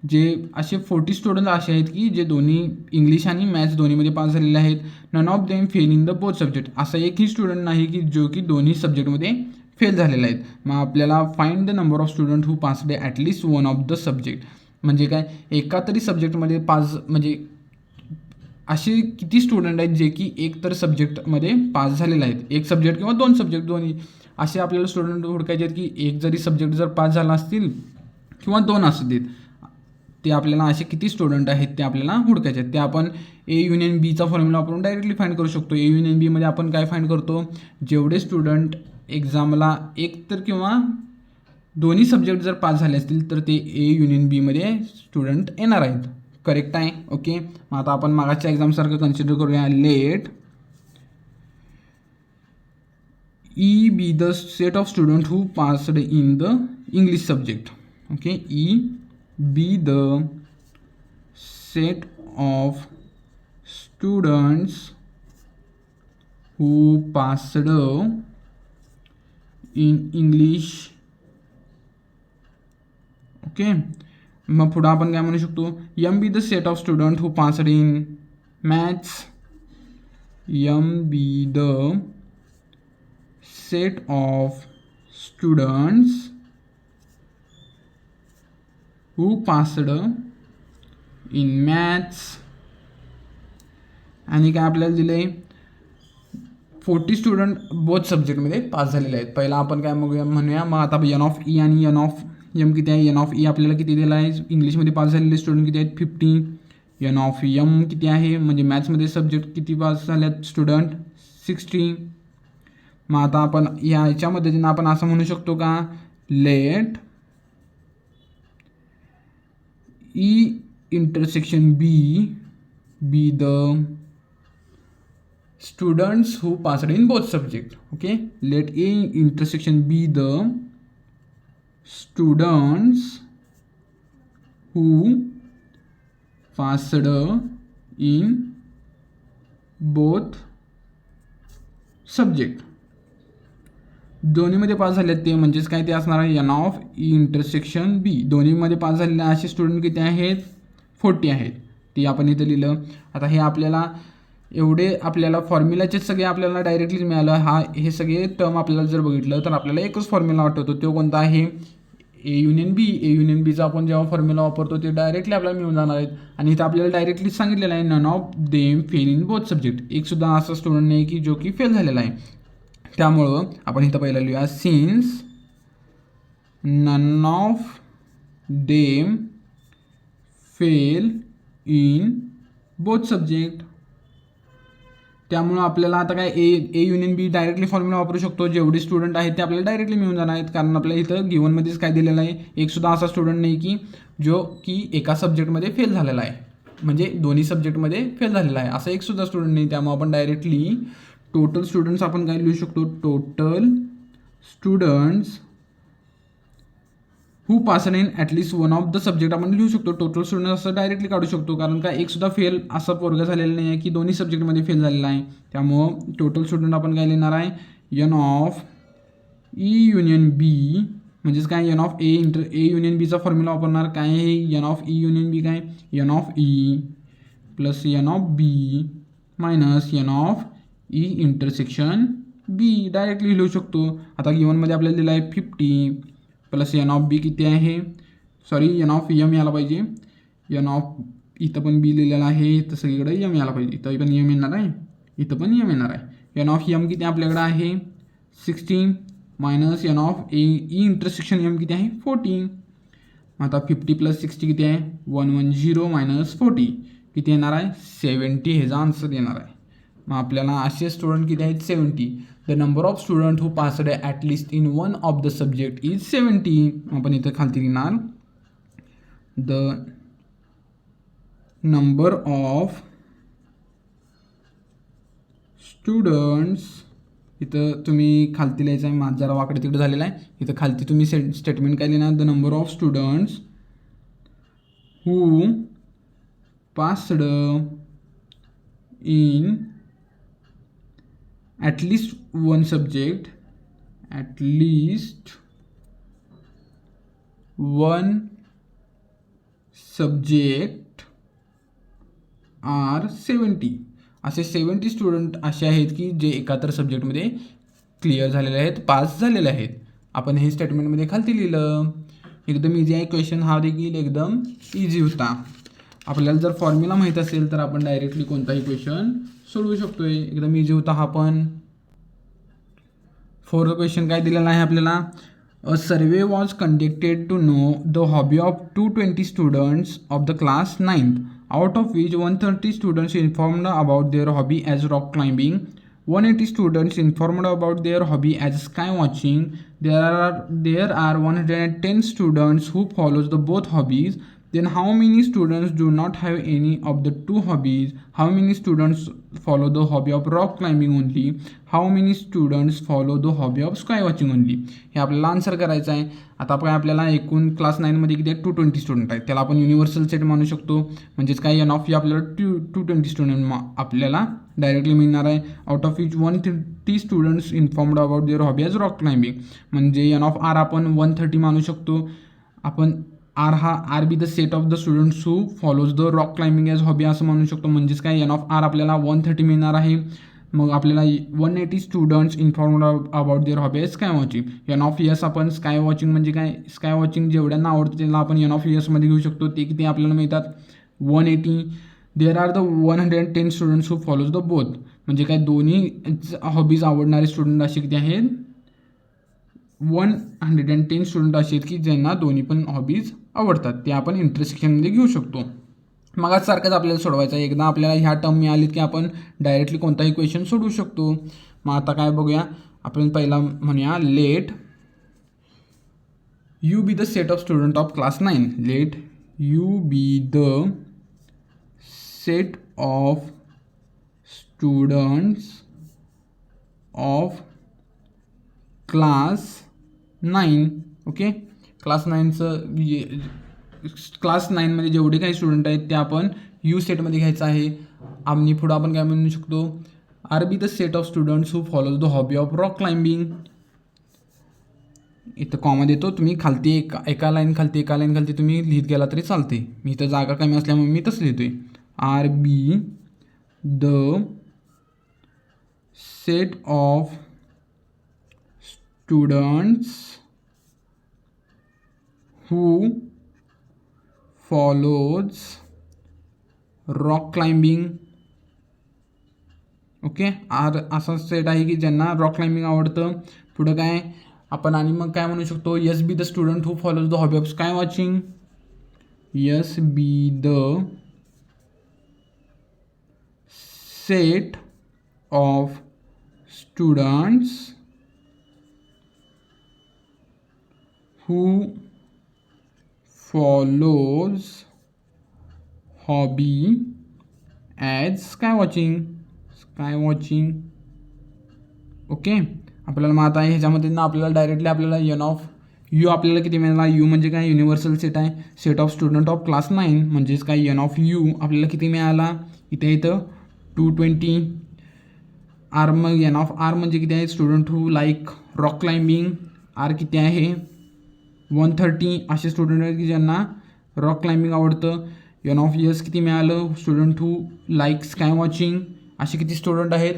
जे असे 40 स्टुडंट असे आहेत की जे दोन्ही इंग्लिश आणि मॅथ्स दोन्हीमध्ये पास झालेले आहेत. None of them fail in the both subject, असा एकही स्टुडंट नाही की जो की दोन्ही सब्जेक्टमध्ये फेल झालेले आहेत. मग आपल्याला find the number of student who passed at least one of the subject, म्हणजे काय एका तरी सब्जेक्टमध्ये पास, म्हणजे असे किती स्टुडंट आहेत जे की एक तर सब्जेक्टमध्ये पास झालेले आहेत. एक सब्जेक्ट किंवा दोन सब्जेक्ट दोन्ही असे आपल्याला स्टुडंट हुडकायचे आहेत की एक जरी सब्जेक्ट जर पास झाला असतील किंवा दोन असू देत, ते आपल्याला असे किती स्टुडंट आहेत ते आपल्याला हुडकायचे आहेत. ते आपण ए युनियन बीचा फॉर्म्युला वापरून डायरेक्टली फाइंड करू शकतो. ए युनियन बीमध्ये आपण काय फाइंड करतो, जेवढे स्टुडंट एक्झामला एक तर किंवा दोन्ही सब्जेक्ट जर पास झाले असतील तर ते ए युनियन बीमध्ये स्टुडंट येणार आहेत. करेक्ट आहे. ओके, मग आता आपण मागाच्या एक्झामसारखं कन्सिडर करूया. Let E be the set of student who passed in the English subject. Okay, E be the set of students who passed in English. Okay, मग पुढं आपण काय म्हणू शकतो, M be the set of student who passed in maths, M be the set of students who passed in maths. आणि काय आपल्याला दिलं आहे, 40 स्टुडंट बोथ सब्जेक्टमध्ये पास झालेले आहेत. पहिला आपण काय म्हणूया, मग आता एन ऑफ ई आणि एन ऑफ एम किती आहे. एन ऑफ ई आपल्याला किती दिला आहे, इंग्लिशमध्ये पास झालेले स्टुडंट किती आहेत, 50. एन ऑफ एम किती आहे, म्हणजे मॅथ्समध्ये सब्जेक्ट किती पास झाले आहेत स्टुडंट, 60. मग आता आपण याच्या मदतीनं आपण असं म्हणू शकतो का, let E intersection B be the students who passed in both subject. Okay, let A intersection B the students who passed in both subject. दोन्हीमध्ये पास झाले ते म्हणजेच काय ते असणार आहे N of E intersection B. दोन्हीमध्ये पास झालेले असे स्टुडंट किती आहेत, 40 आहेत. ते आपण इथं लिहिलं. आता हे आपल्याला एवढे आपल्याला फॉर्म्युलाचे सगळे आपल्याला डायरेक्टली मिळालं. हे सगळे टर्म आपल्याला जर बघितलं तर आपल्याला एकच फॉर्म्युला आठवतो, तो कोणता आहे, A union B. A union बीचा आपण जेव्हा फॉर्म्युला वापरतो ते डायरेक्टली आपल्याला मिळून जाणार आहेत. आणि इथं आपल्याला डायरेक्टली सांगितलेलं आहे none of them fail in both subject. एकसुद्धा असा स्टुडंट नाही की जो की फेल झालेला आहे. त्यामुळं आपण इथं पहिला लिहूया, since none of them fail in both subject. त्यामुळं आपल्याला आता काय A union B directly formula वापरू शकतो. जेवढे स्टुडंट आहेत ते आपल्याला डायरेक्टली मिळून जाणार आहेत, कारण आपल्याला इथं गिवनमध्येच काय दिलेलं आहे, एकसुद्धा असा स्टुडंट नाही की जो की एका सब्जेक्टमध्ये फेल झालेला आहे, म्हणजे दोन्ही सब्जेक्टमध्ये फेल झालेला आहे, असं एकसुद्धा स्टुडंट नाही. त्यामुळे आपण डायरेक्टली टोटल स्टुडंट्स आपण काय लिहू शकतो, total students who passed in at least one of the subject आपण लिहू शकतो. टोटल स्टुडंट असं डायरेक्टली काढू शकतो, कारण का एकसुद्धा फेल असा पोरगा झालेला नाही आहे की दोन्ही सब्जेक्टमध्ये फेल झालेला आहे. त्यामुळं टोटल स्टुडंट आपण काय लिहिणार आहे, N of E union B, म्हणजेच काय एन ऑफ ए युनियन बीचा फॉर्म्युला वापरणार. काय आहे N of E union B, काय N of E plus N of B minus N of E intersection B directly लिहू शकतो. आता गिवनमध्ये आपल्याला दिलं आहे 50 प्लस एन ऑफ बी किती आहे, सॉरी एन ऑफ एम यायला पाहिजे, एन ऑफ इथं पण बी लिहिलेलं आहे तर सगळीकडे एम यायला पाहिजे, इथं पण एम येणार आहे. इथं पण एम येणार आहे. एन ऑफ एम किती आपल्याकडे आहे 16 minus N of E intersection M किती आहे 14. आता 50 + 60 किती आहे 110 मायनस 40 किती येणार आहे 70. ह्याचा आन्सर येणार आहे. मग आपल्याला असे स्टुडंट किती आहेत 70. The number of student who passed at least in one of the subject is 70. आपण इथं खालती लिहिणार द नंबर ऑफ स्टुडंट्स. इथं तुम्ही खालती लिहायचं आहे, माझं जरा वाकडे तिकडे झालेलं आहे. इथं खालती तुम्ही स्टेटमेंट काय लिहिणार the number of students who passed in at least one subject, at least one subject are 70. असे 70 स्टुडंट असे आहेत की जे एकातर सब्जेक्टमध्ये क्लिअर झालेले आहेत, पास झालेले आहेत. आपण हे स्टेटमेंटमध्ये खालती लिहिलं. एकदम इझी आहे क्वेश्चन. हा देखील एकदम इझी होता. आपल्याला जर फॉर्म्युला माहीत असेल तर आपण डायरेक्टली कोणताही क्वेश्चन सोडवू शकतोय. एकदम इझी होता हा पण. 4th क्वेश्चन काय दिलेला आहे आपल्याला. A survey was conducted to know the hobby of 220 students of the class 9th, out of which 130 students informed about their hobby as rock climbing, 180 students informed about their hobby as sky watching. There are 110 students who follows the both hobbies. Then how many students do not have any of the two hobbies? How many students follow the hobby of rock climbing only? How many students follow the hobby of sky watching only? हे आपल्याला आन्सर करायचं आहे. आता आपण आपल्याला एकूण क्लास 9मध्ये किती आहेत 220 स्टुडंट आहेत. त्याला आपण युनिव्हर्सल सेट मानू शकतो. म्हणजेच काय एन ऑफ आपल्याला 220 स्टुडंट आपल्याला डायरेक्टली मिळणार आहे. Out of which 130 students informed about their hobby as rock climbing. म्हणजे एन ऑफ आर आपण 130 मानू शकतो. आपण R be the set of the students who follows the rock climbing as hobby असं म्हणू शकतो. म्हणजेच काय एन ऑफ आर आपल्याला 130 मिळणार आहे. मग आपल्याला 180 students informed about their hobby sky watching. N of S आपण स्काय वॉचिंग म्हणजे काय स्काय वॉचिंग जेवढ्यांना आवडतं त्याला आपण एन ऑफ यसमध्ये घेऊ शकतो. ते किती आपल्याला मिळतात 180. There are the 110 students who follows the both. म्हणजे काय दोन्ही हॉबीज आवडणारे स्टुडंट असे किती आहेत 110 स्टुडंट असे आहेत की ज्यांना दोन्ही पण हॉबीज आवडतात. ते आपण इंटरसेक्शनमध्ये घेऊ शकतो. मग आज सारखंच आपल्याला सोडवायचं आहे. एकदा आपल्याला ह्या टर्म मिळालीत की आपण डायरेक्टली कोणताही क्वेश्चन सोडवू शकतो. मग आता काय बघूया. आपण पहिला म्हणूया let U be the set of student of class 9. Let U be the set of students of class 9. Okay. Class 9चं क्लास 9मध्ये जेवढे काही स्टुडंट आहेत ते आपण यू सेटमध्ये घ्यायचं आहे. आणि पुढं आपण काय म्हणू शकतो R be the set of students who follows the hobby of rock climbing. इथं कॉमा देतो. तुम्ही खालती एका लाईन खालती तुम्ही लिहित गेला तरी चालते. मी इथं जागा कमी असल्यामुळे मी तसं लिहितोय. R be the set of students who follows rock climbing. Okay. R असा सेट आहे की ज्यांना रॉक क्लाइम्बिंग आवडतं. पुढं काय आपण आणि मग काय म्हणू शकतो yes be the student who follows the hobby of sky watching. Yes B the set of students who follows hobby as sky watching. Okay. आपल्याला मग आता ह्याच्यामध्ये ना आपल्याला डायरेक्टली आपल्याला एन ऑफ यू आपल्याला किती मिळणार. यू म्हणजे काय युनिव्हर्सल सेट आहे. Set of student of class 9 म्हणजेच काय एन ऑफ यू आपल्याला किती मिळाला इथं 220. आर मग एन ऑफ आर म्हणजे किती आहे student who like rock climbing. R किती आहे 130 असे स्टुडंट आहेत की ज्यांना रॉक क्लाइम्बिंग आवडतं. एन ऑफ यस किती मिळालं student who like sky watching. असे किती स्टुडंट आहेत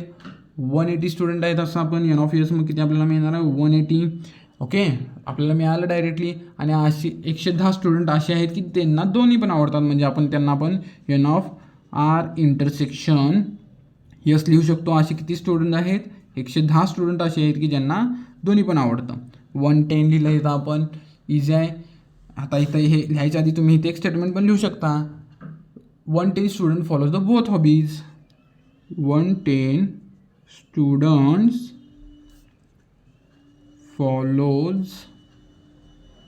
180 स्टुडंट आहेत. असं आपण एन ऑफ यस मग किती आपल्याला मिळणार आहे 180. ओके. आपल्याला मिळालं डायरेक्टली. आणि अशी 110 स्टुडंट असे आहेत की त्यांना दोन्ही पण आवडतात. म्हणजे आपण त्यांना पण n of R intersection S लिहू शकतो. असे किती स्टुडंट आहेत? 110 स्टुडंट असे आहेत की ज्यांना दोन्ही पण आवडतं. 110 लिहिलं इथं आपण, इझी आहे. आता इथं हे लिहायच्या आधी तुम्ही इथे एक स्टेटमेंट पण लिहू शकता. 110 student follows the both hobbies. 110 students follows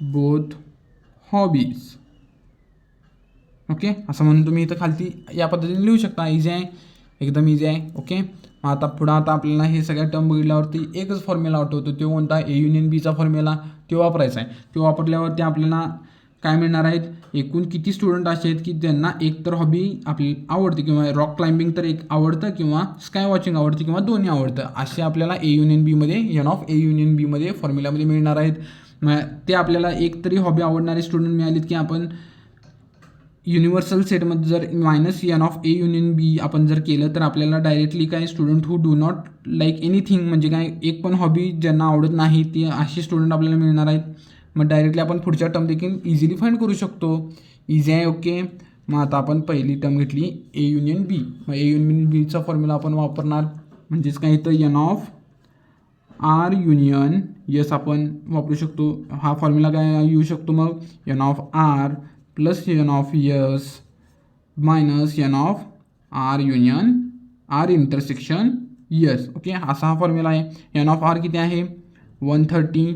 both hobbies. Okay, असं म्हणून तुम्ही इथं खालती या पद्धतीने लिहू शकता. इझी आहे, एकदम इझी आहे. ओके, मग आता पुढं आता आपल्याला हे सगळ्या टर्म बघितल्यावरती एकच फॉर्म्युला आठवतो, तो कोणता? ए युनियन बीचा फॉर्म्युला तो वापरायचा आहे. तो वापरल्यावरती आपल्याला काय मिळणार आहेत? एकूण किती स्टुडंट असे आहेत की ज्यांना एक तर हॉबी आपली आवडते, किंवा रॉक क्लाइम्बिंग तर एक आवडतं, किंवा स्काय वॉचिंग आवडते, किंवा दोन्ही आवडतं. असे आपल्याला ए युनियन बीमध्ये, एन ऑफ ए युनियन बीमध्ये फॉर्म्युलामध्ये मिळणार आहेत. मग ते आपल्याला एक तरी हॉबी आवडणारे स्टुडंट मिळालेत की आपण युनिव्हर्सल सेटमध्ये जर minus N of A union B आपण जर केलं तर आपल्याला डायरेक्टली काय student who do not like anything, म्हणजे काय एक पण हॉबी ज्यांना आवडत नाही ती अशी स्टुडंट आपल्याला मिळणार आहेत. मग डायरेक्टली आपण पुढच्या टर्म देखील इझिली फाइंड करू शकतो. इझी आहे. ओके, मग आता आपण पहिली टर्म घेतली ए युनियन बी. मग ए युनियन बीचा फॉर्म्युला आपण वापरणार, म्हणजेच काय इथं n of R union S आपण वापरू शकतो. हा फॉर्म्युला काय येऊ शकतो? मग n of R plus N of S minus N of R union R intersection S. Okay, असा हा फॉर्म्युला आहे. एन ऑफ आर किती आहे? 130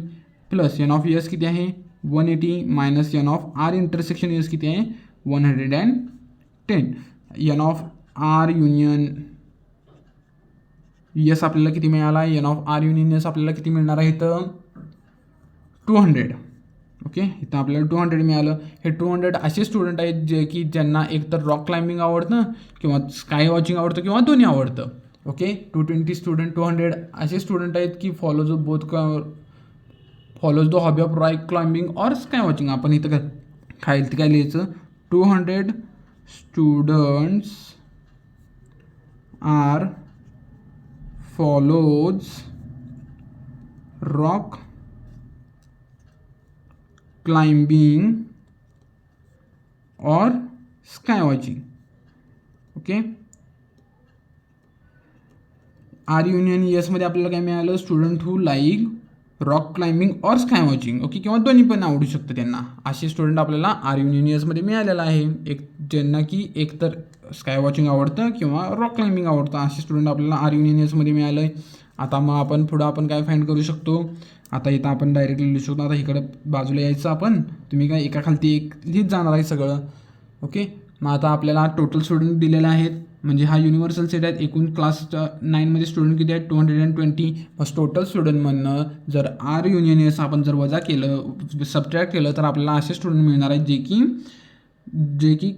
प्लस एन ऑफ यस किती आहे? 180 minus N of R intersection S किती आहे? 110. N of R union S आपल्याला किती मिळाला? N of R union S आपल्याला किती मिळणार आहे? इथं 200. ओके, इथं आपल्याला 200 मिळालं. हे 200 असे स्टुडंट आहेत जे की ज्यांना एकतर रॉक क्लाइम्बिंग आवडतं, किंवा स्काय वॉचिंग आवडतं, किंवा दोन्ही आवडतं. ओके, 220 स्टुडंट, 200 असे स्टुडंट आहेत की follows the hobby of rock climbing or sky watching. आपण इथं काय लिहायचं? 200 students are follows rock climbing or sky watching. Okay, R union S मध्ये आपल्याला काय मिळालं? Student who like rock climbing or sky watching. Okay, किंवा दोन्ही पण आवडू शकतं त्यांना, असे स्टुडंट आपल्याला आर युनियन यसमध्ये मिळालेला आहे. एक ज्यांना की एक तर स्काय वॉचिंग आवडतं किंवा रॉक क्लाइम्बिंग आवडतं, असे स्टुडंट आपल्याला आर युनियन यसमध्ये मिळालं आहे. आता मग आपण पुढं आपण काय फाइंड करू शकतो? आता इथं आपण डायरेक्टली लिहू शकतो. आता इकडं बाजूला यायचं आपण, तुम्ही काय एका खालती एक लिहित जाणार आहे सगळं. ओके, मग आता आपल्याला टोटल स्टुडंट दिलेले आहेत, म्हणजे हा युनिव्हर्सल सेट आहेत. एकूण क्लास 9मध्ये स्टुडंट किती आहेत? 220. मग टोटल स्टुडंटमधनं जर आर युनियन यस आपण जर वजा केलं, सबट्रॅक्ट केलं, तर आपल्याला असे स्टुडंट मिळणार आहेत जे की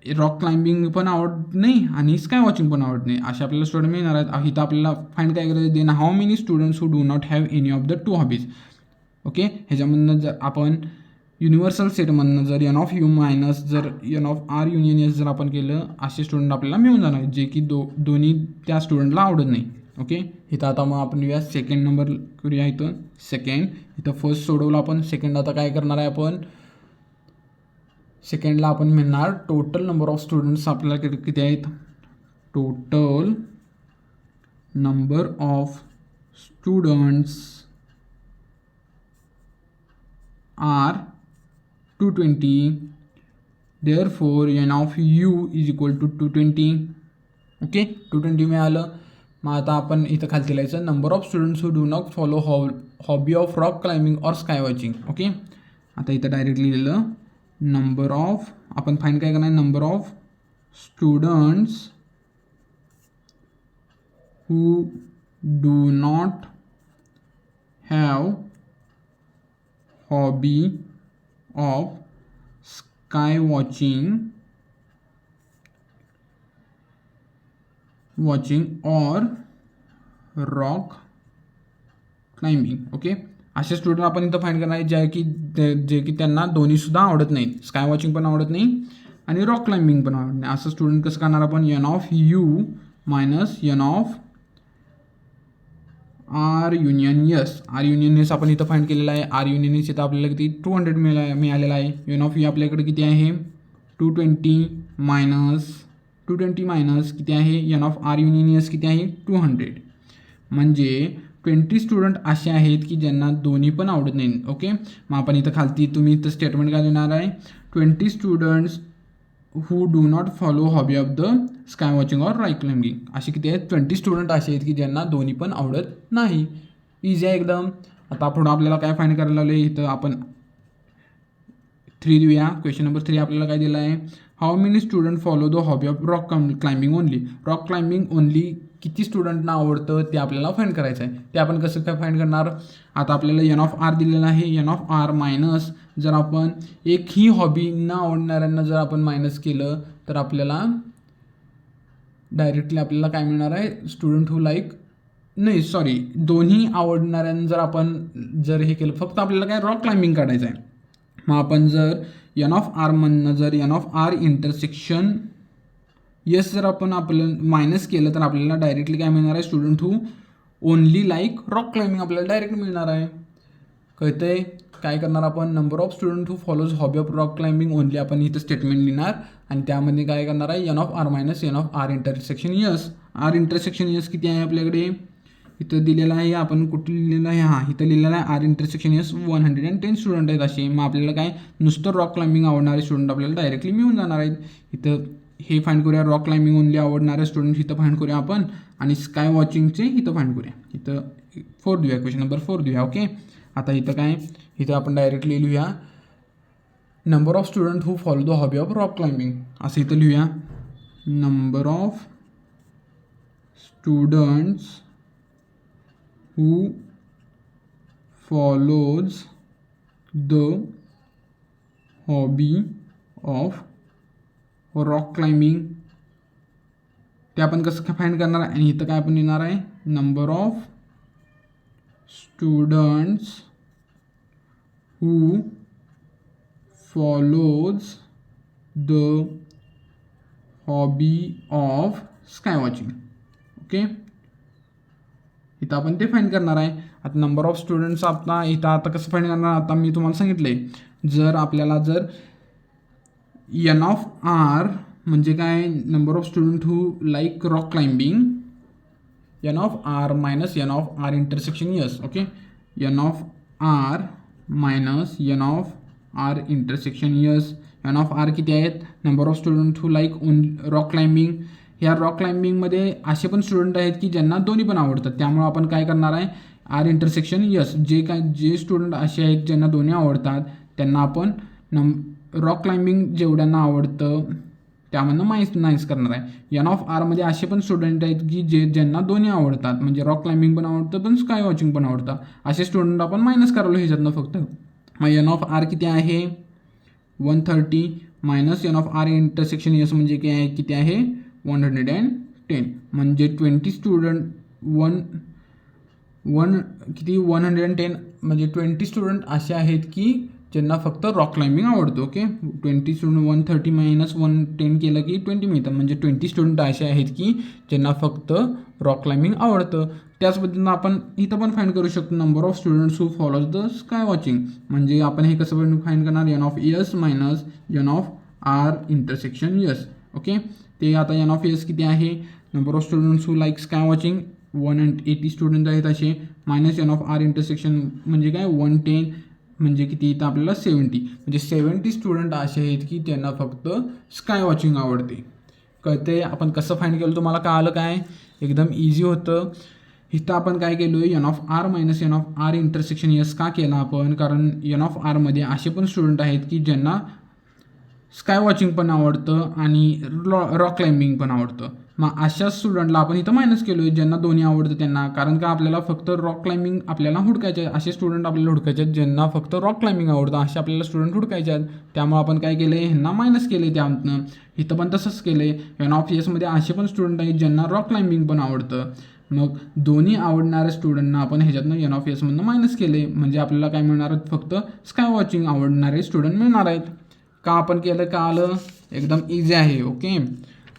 रॉक क्लाइम्बिंग पण आवडत नाही आणि स्काय वॉचिंग पण आवडत नाही, असे आपल्याला स्टुडंट मिळणार आहेत. इथं आपल्याला फाइंड काय करायचं? Then how many students who do not have any of the two hobbies. Okay, ह्याच्यामधनं जर आपण युनिव्हर्सल सेटमधनं जर एन ऑफ यू मायनस जर n of R union S जर आपण केलं, असे स्टुडंट आपल्याला मिळून जाणार जे की दोन्ही त्या स्टुडंटला आवडत नाही. ओके, इथं आता मग आपण लिहूया सेकंड नंबर करूया. इथं सेकंड, इथं फर्स्ट सोडवलं आपण. सेकंड आता काय करणार आहे आपण? सेकंडला आपण म्हणणार टोटल नंबर ऑफ स्टुडंट्स आपल्याला किती आहेत? Total number of students are 220. therefore n of u is equal to 220. Okay, 220 मिळालं. मग आता आपण इथं खालती लिहायचं number of students who do not follow hobby of rock climbing or sky watching. Okay, आता इथं डायरेक्टली लिहिलं नंबर ऑफ, आपण फाइंड काय करणार? Number of students who do not have hobby of sky watching और रॉक क्लाइम्बिंग. ओके, असे स्टुडंट आपण इथं फाइंड करणार आहे जे की त्यांना दोन्हीसुद्धा आवडत नाहीत, स्काय वॉचिंग पण आवडत नाही आणि रॉक क्लाइम्बिंग पण आवडत नाही. असं स्टुडंट कसं करणार आपण? N of U minus N of R union S. R union S आपण इथं फाइंड केलेलं आहे. आर युनियन यस इथं आपल्याला किती? 200 मिळालेला आहे. एन ऑफ यू आपल्याकडे किती आहे? 220 मायनस 220 मायनस किती आहे N of R union S किती आहे 200. म्हणजे 20 स्टुडंट असे आहेत की ज्यांना दोन्ही पण आवडत नाही. ओके, मग आपण इथं खालती तुम्ही इथं स्टेटमेंट काय देणार आहे 20 students who do not follow hobby of the sky watching or rock climbing. असे किती आहेत 20 स्टुडंट असे आहेत की ज्यांना दोन्ही पण आवडत नाही. इझी आहे एकदम. आता पुढं आपल्याला काय फाइंड करायला लावलं आहे इथं आपण 3 देऊया. क्वेश्चन नंबर 3 आपल्याला काय दिलं आहे how many student follow the hobby of rock climbing only. Rock climbing only किती स्टुडंटना आवडतं ते आपल्याला फाइंड करायचं आहे. ते आपण कसं काय फाइंड करणार. आता आपल्याला एन ऑफ आर दिलेलं आहे. एन ऑफ आर मायनस जर आपण एकही हॉबी न आवडणाऱ्यांना जर आपण मायनस केलं तर आपल्याला डायरेक्टली आपल्याला काय मिळणार आहे स्टुडंट हू लाईक नाही सॉरी दोन्ही आवडणाऱ्यांना जर आपण जर हे केलं फक्त आपल्याला काय रॉक क्लाइम्बिंग काढायचं आहे. मग आपण जर एन ऑफ आर म्हणणं जर n of R intersection S जर आपण आपलं मायनस केलं तर आपल्याला डायरेक्टली काय मिळणार आहे student who only like rock climbing आपल्याला डायरेक्ट मिळणार आहे. कळतंय काय करणार आपण number of student who follows hobby of rock climbing only आपण इथं स्टेटमेंट लिहिणार आणि त्यामध्ये काय करणार आहे N of R minus N of R intersection S. R intersection S किती आहे आपल्याकडे इथं दिलेलं आहे. आपण कुठं लिहिलेलं आहे हां इथं लिहिलेलं आहे आर इंटरसेक्शन यस 110 स्टुडंट आहेत असे. मग आपल्याला काय नुसतं रॉक क्लाइम्बिंग आवडणारे स्टुडंट आपल्याला डायरेक्टली मिळून जाणार आहेत. इथं हे फाइंड करूया रॉक क्लाइम्बिंग ओनली आवडणारे स्टुडंट इथं फाइंड करूया आपण आणि स्काय वॉचिंगचे इथं फाइंड करूया. इथं 4 देऊया क्वेश्चन नंबर 4 देऊया. ओके, आता इथं काय इथं आपण डायरेक्टली लिहूया number of student who follow the hobby of rock climbing असं इथं लिहूया. Number of students who follows the hobby of rock climbing ते आपण कसं काय फाइंड करणार आणि इथं काय आपण लिहिणार आहे number of students who follows the hobby of sky watching. Okay, इथं आपण ते फाइंड करणार आहे. आता नंबर ऑफ स्टुडंट्स आता इथं आता कसं फाइंड करणार आता मी तुम्हाला सांगितलं आहे जर आपल्याला जर एन ऑफ आर म्हणजे काय number of student who like rock climbing n of R minus N of R intersection S. Okay, n of R minus N of R intersection S. N of R किती आहेत number of student who like rock climbing. ह्या रॉक क्लाइम्बिंगमध्ये असे पण स्टुडंट आहेत की ज्यांना दोन्ही पण आवडतात. त्यामुळे आपण काय करणार आहे आर इंटरसेक्शन यस जे स्टुडंट असे आहेत ज्यांना दोन्ही आवडतात त्यांना आपण रॉक क्लाइम्बिंग जेवढ्यांना आवडतं त्यामधनं मायनस करणार आहे. एन ऑफ आरमध्ये असे पण स्टुडंट आहेत की ज्यांना दोन्ही आवडतात म्हणजे रॉक क्लाइम्बिंग पण आवडतं पण स्काय वॉचिंग पण आवडतं. असे स्टुडंट आपण मायनस करायला ह्याच्यातनं फक्त. मग एन ऑफ आर किती आहे 130 minus N of R intersection S म्हणजे काय आहे किती आहे 110 म्हणजे 20 स्टुडंट किती 110 म्हणजे 20 स्टुडंट असे आहेत की ज्यांना फक्त रॉक क्लाइम्बिंग आवडतं. ओके, 20 स्टुडंट 130 मायनस 110 केलं की 20 मिळतं म्हणजे 20 स्टुडंट असे आहेत की ज्यांना फक्त रॉक क्लाइम्बिंग आवडतं. त्याच पद्धतीनं आपण इथं पण फाइंड करू शकतो number of students who follows the sky watching म्हणजे आपण हे कसं फाइंड करणार n of S minus N of R intersection S. Okay, ते आता एन ऑफ यस किती आहे number of students who like sky watching 180 student आहेत असे minus N of R intersection म्हणजे काय 110 म्हणजे किती इथं आपल्याला 70 म्हणजे 70 स्टुडंट असे आहेत की त्यांना फक्त स्काय वॉचिंग आवडते. कळते आपण कसं फाइंड केलं तुम्हाला कळालं काय एकदम इझी होतं. इथं आपण काय केलो आहे N of R minus N of R intersection S का केलं आपण कारण एन ऑफ आरमध्ये असे पण स्टुडंट आहेत की ज्यांना स्काय वॉचिंग पण आवडतं आणि रॉक क्लाइम्बिंग पण आवडतं. मग अशा स्टुडंटला आपण इथं मायनस केलो आहे ज्यांना दोन्ही आवडतं त्यांना कारण का आपल्याला फक्त रॉक क्लाइम्बिंग आपल्याला हुडकायचे आहेत. असे स्टुडंट आपल्याला हुडकायचे आहेत ज्यांना फक्त रॉक क्लाइम्बिंग आवडतं असे आपल्याला स्टुडंट हुडकायचे आहेत. त्यामुळे आपण काय केलं आहे ह्यांना मायनस केलं आहे त्यातनं. इथं पण तसंच केलं आहे एन ऑफ यसमध्ये असे पण स्टुडंट आहेत ज्यांना रॉक क्लाइम्बिंग पण आवडतं. मग दोन्ही आवडणाऱ्या स्टुडंटना आपण ह्याच्यातनं एन ऑफ यसमधनं मायनस केले म्हणजे आपल्याला काय मिळणार आहेत फक्त स्काय वॉचिंग आवडणारे स्टुडंट मिळणार आहेत. का आपण केलं का आलं एकदम इझी आहे. ओके,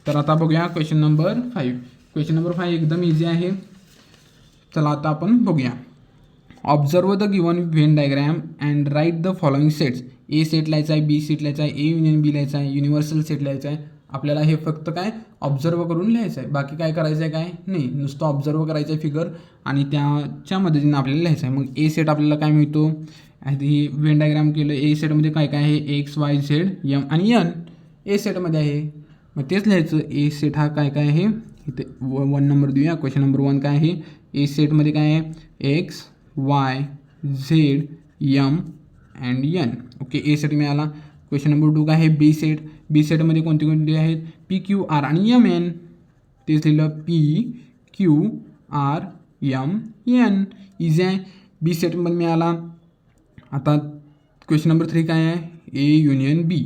तर आता बघूया क्वेश्चन नंबर 5. क्वेश्चन नंबर 5 एकदम इझी आहे. चला आता आपण बघूया. Observe the given when diagram and write the following sets. A set लिहायचा आहे, बी सेट लिहायचा आहे, ए युनियन बी लिहायचा आहे, युनिव्हर्सल सेट लिहायचा आहे. आपल्याला हे फक्त काय ऑब्झर्व करून लिहायचं आहे, बाकी काय करायचं आहे काय नाही, नुसतं ऑब्झर्व करायचं आहे फिगर आणि त्याच्या मदतीनं आपल्याला लिहायचं आहे. मग ए सेट आपल्याला काय मिळतो, आधी वेन डायग्राम केलं. ए सेटमध्ये काय काय आहे, एक्स वाय झेड एम आणि एन ए सेटमध्ये आहे. मग तेच लिहायचं. ए सेट हा काय काय आहे, इथे 1 नंबर देऊया. क्वेश्चन नंबर 1 काय आहे, ए सेटमध्ये काय आहे, X Y Z M and N. Okay, A set मिळाला. क्वेश्चन नंबर 2 काय आहे, बी सेट. बी सेटमध्ये कोणते कोणते आहेत, पी क्यू आर आणि एम एन. तेच लिहिलं, P Q R M N. Easy आहे. बी सेटमध्ये मिळाला. आता क्वेश्चन नंबर 3 काय आहे, A union B.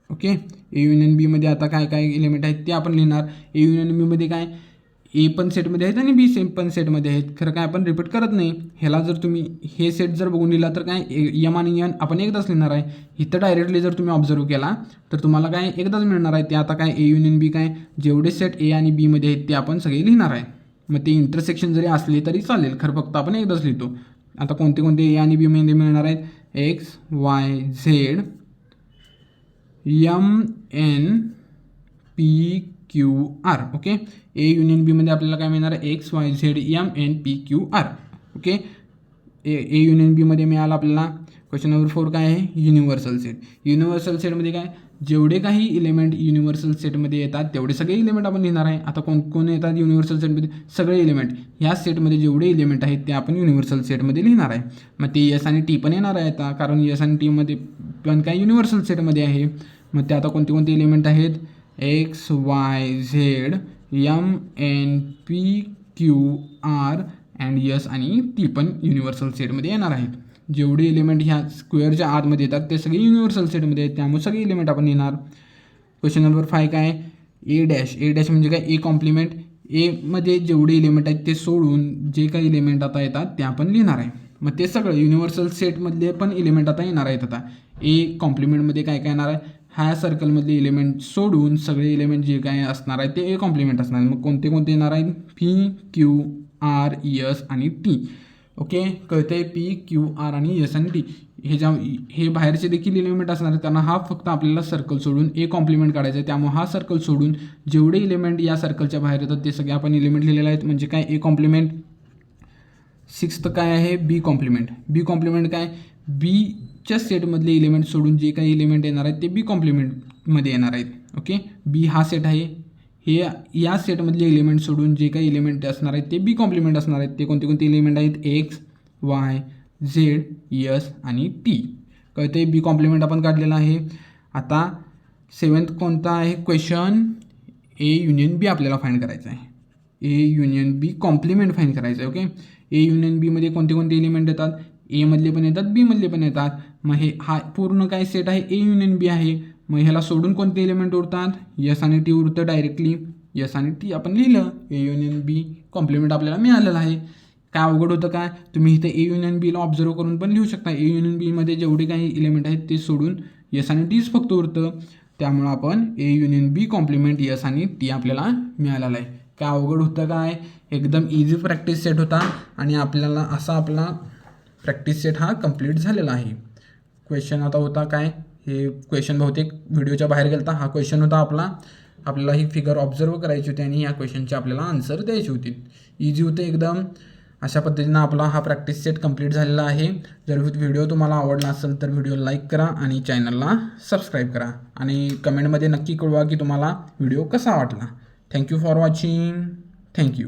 Okay, A union बीमध्ये आता काय काय एलिमेंट आहेत ते आपण लिहिणार. ए युनियन बीमध्ये काय, ए पण सेटमध्ये आहेत आणि बी पण सेटमध्ये आहेत. खरं काय आपण रिपीट करत नाही. ह्याला जर तुम्ही हे सेट जर बघून लिहिला तर काय एम आणि एन आपण एकदाच लिहिणार आहे. इथं डायरेक्टली जर तुम्ही ऑब्झर्व केला तर तुम्हाला काय एकदाच मिळणार आहे. ते आता काय ए युनियन बी काय जेवढे सेट ए आणि बीमध्ये आहेत ते आपण सगळे लिहिणार आहे. मग ते इंटरसेक्शन जरी असले तरी चालेल, खरं फक्त आपण एकदाच लिहितो. आता कोणते कोणते ए आणि बीमध्ये मिळणार आहेत, X Y Z M N P Q R. Okay, A union बीमध्ये आपल्याला काय मिळणार आहे, X Y Z M N P Q R. Okay, A union बीमध्ये मिळाला आपल्याला. क्वेश्चन नंबर 4 काय आहे, युनिव्हर्सल सेट. युनिव्हर्सल सेटमध्ये काय जेवढे काही इलिमेंट युनिव्हर्सल सेटमध्ये येतात तेवढे सगळे इलिमेंट आपण लिहिणार आहे. आता कोण येतात युनिव्हर्सल सेटमध्ये, सगळे इलिमेंट. ह्या सेटमध्ये जेवढे इलिमेंट आहेत ते आपण युनिव्हर्सल सेटमध्ये लिहिणार आहे. मग ते एस आणि टी पण येणार आहे आता, कारण एस आणि टीमध्ये पण काय युनिव्हर्सल सेटमध्ये आहे. मग ते आता कोणते कोणते इलिमेंट आहेत, X Y Z M N P Q R and S आणि टी पण युनिव्हर्सल सेटमध्ये येणार आहेत. जेवढे एलिमेंट ह्या स्क्वेअरच्या आतमध्ये येतात ते सगळे युनिव्हर्सल सेटमध्ये आहेत, त्यामुळे सगळे एलिमेंट आपण लिहिणार. क्वेश्चन नंबर 5 काय, ए डॅश. ए डॅश म्हणजे काय, ए कॉम्प्लिमेंट. एमध्ये जेवढे एलिमेंट आहेत ते सोडून जे काही एलिमेंट आता येतात ते आपण लिहिणार आहे. मग ते सगळं युनिव्हर्सल सेटमधले पण एलिमेंट आता येणार आहेत. आता ए कॉम्प्लिमेंटमध्ये काय काय येणार आहे, ह्या सर्कलमधले एलिमेंट सोडून सगळे एलिमेंट जे काय असणार आहे ते ए कॉम्प्लिमेंट असणार आहे. मग कोणते कोणते येणार आहेत, पी क्यू आर यस आणि टी. ओके, कळतं आहे, पी क्यू आर आणि यस आणि टी हे बाहेरचे देखील एलिमेंट असणार आहेत, कारण हा फक्त आपल्याला सर्कल सोडून ए कॉम्प्लिमेंट काढायचं आहे. त्यामुळे हा सर्कल सोडून जेवढे एलिमेंट या सर्कलच्या बाहेर येतात ते सगळे आपण एलिमेंट लिहिलेले आहेत. म्हणजे काय, ए कॉम्प्लिमेंट. 6th काय आहे, बी कॉम्प्लिमेंट. बी कॉम्प्लिमेंट काय, बीच्या सेटमधले एलिमेंट सोडून जे काही एलिमेंट येणार आहेत ते बी कॉम्प्लिमेंटमध्ये येणार आहेत. ओके, बी हा सेट आहे, हे या सेटमधले एलिमेंट सोडून जे काही एलिमेंट असणार आहेत ते बी कॉम्प्लिमेंट असणार आहेत. ते कोणते कोणते एलिमेंट आहेत, एक्स वाय झेड यस आणि टी. कळते, बी कॉम्प्लिमेंट आपण काढलेला आहे. आता 7th कोणता आहे क्वेश्चन, ए युनियन बी आपल्याला फाइंड करायचं आहे. A union B complement find करायचं आहे. ओके, ए युनियन बीमध्ये कोणते कोणते एलिमेंट येतात, एमधले पण येतात बीमधले पण येतात. मग हा पूर्ण काय सेट आहे, ए युनियन बी आहे. मग ह्याला सोडून कोणते एलिमेंट उरतात, यस आणि टी उरतं डायरेक्टली. यस आणि टी आपण लिहिलं, ए युनियन बी कॉम्प्लिमेंट आपल्याला मिळालेलं आहे. काय अवघड होतं काय, तुम्ही इथे ए युनियन बीला ऑब्झर्व करून पण लिहू शकता. ए युनियन बीमध्ये जेवढे काही एलिमेंट आहेत ते सोडून यस आणि टीच फक्त उरतं. त्यामुळं आपण A union B complement S आणि टी आपल्याला मिळालेला आहे. काय अवघड होतं काय, एकदम इझी प्रॅक्टिस सेट होता आणि आपल्याला असा आपला प्रॅक्टिस सेट हा कंप्लीट झालेला आहे. क्वेश्चन आता होता काय, हे क्वेश्चन बहुतेक व्हिडिओच्या बाहेर गेलता. हा क्वेश्चन होता आपल्याला ही फिगर ऑब्झर्व करायची होती आणि या क्वेश्चनचे आपल्याला आन्सर द्यायचे होते. इझी होते एकदम. अशा पद्धतीनं आपला हा प्रॅक्टिस सेट कंप्लीट झालेला आहे. जर व्हिडिओ तुम्हाला आवडला असेल तर व्हिडिओ लाईक करा आणि चॅनलला सबस्क्राईब करा आणि कमेंटमध्ये नक्की कळवा की तुम्हाला व्हिडिओ कसा वाटला. Thank you for watching. थँक्यू.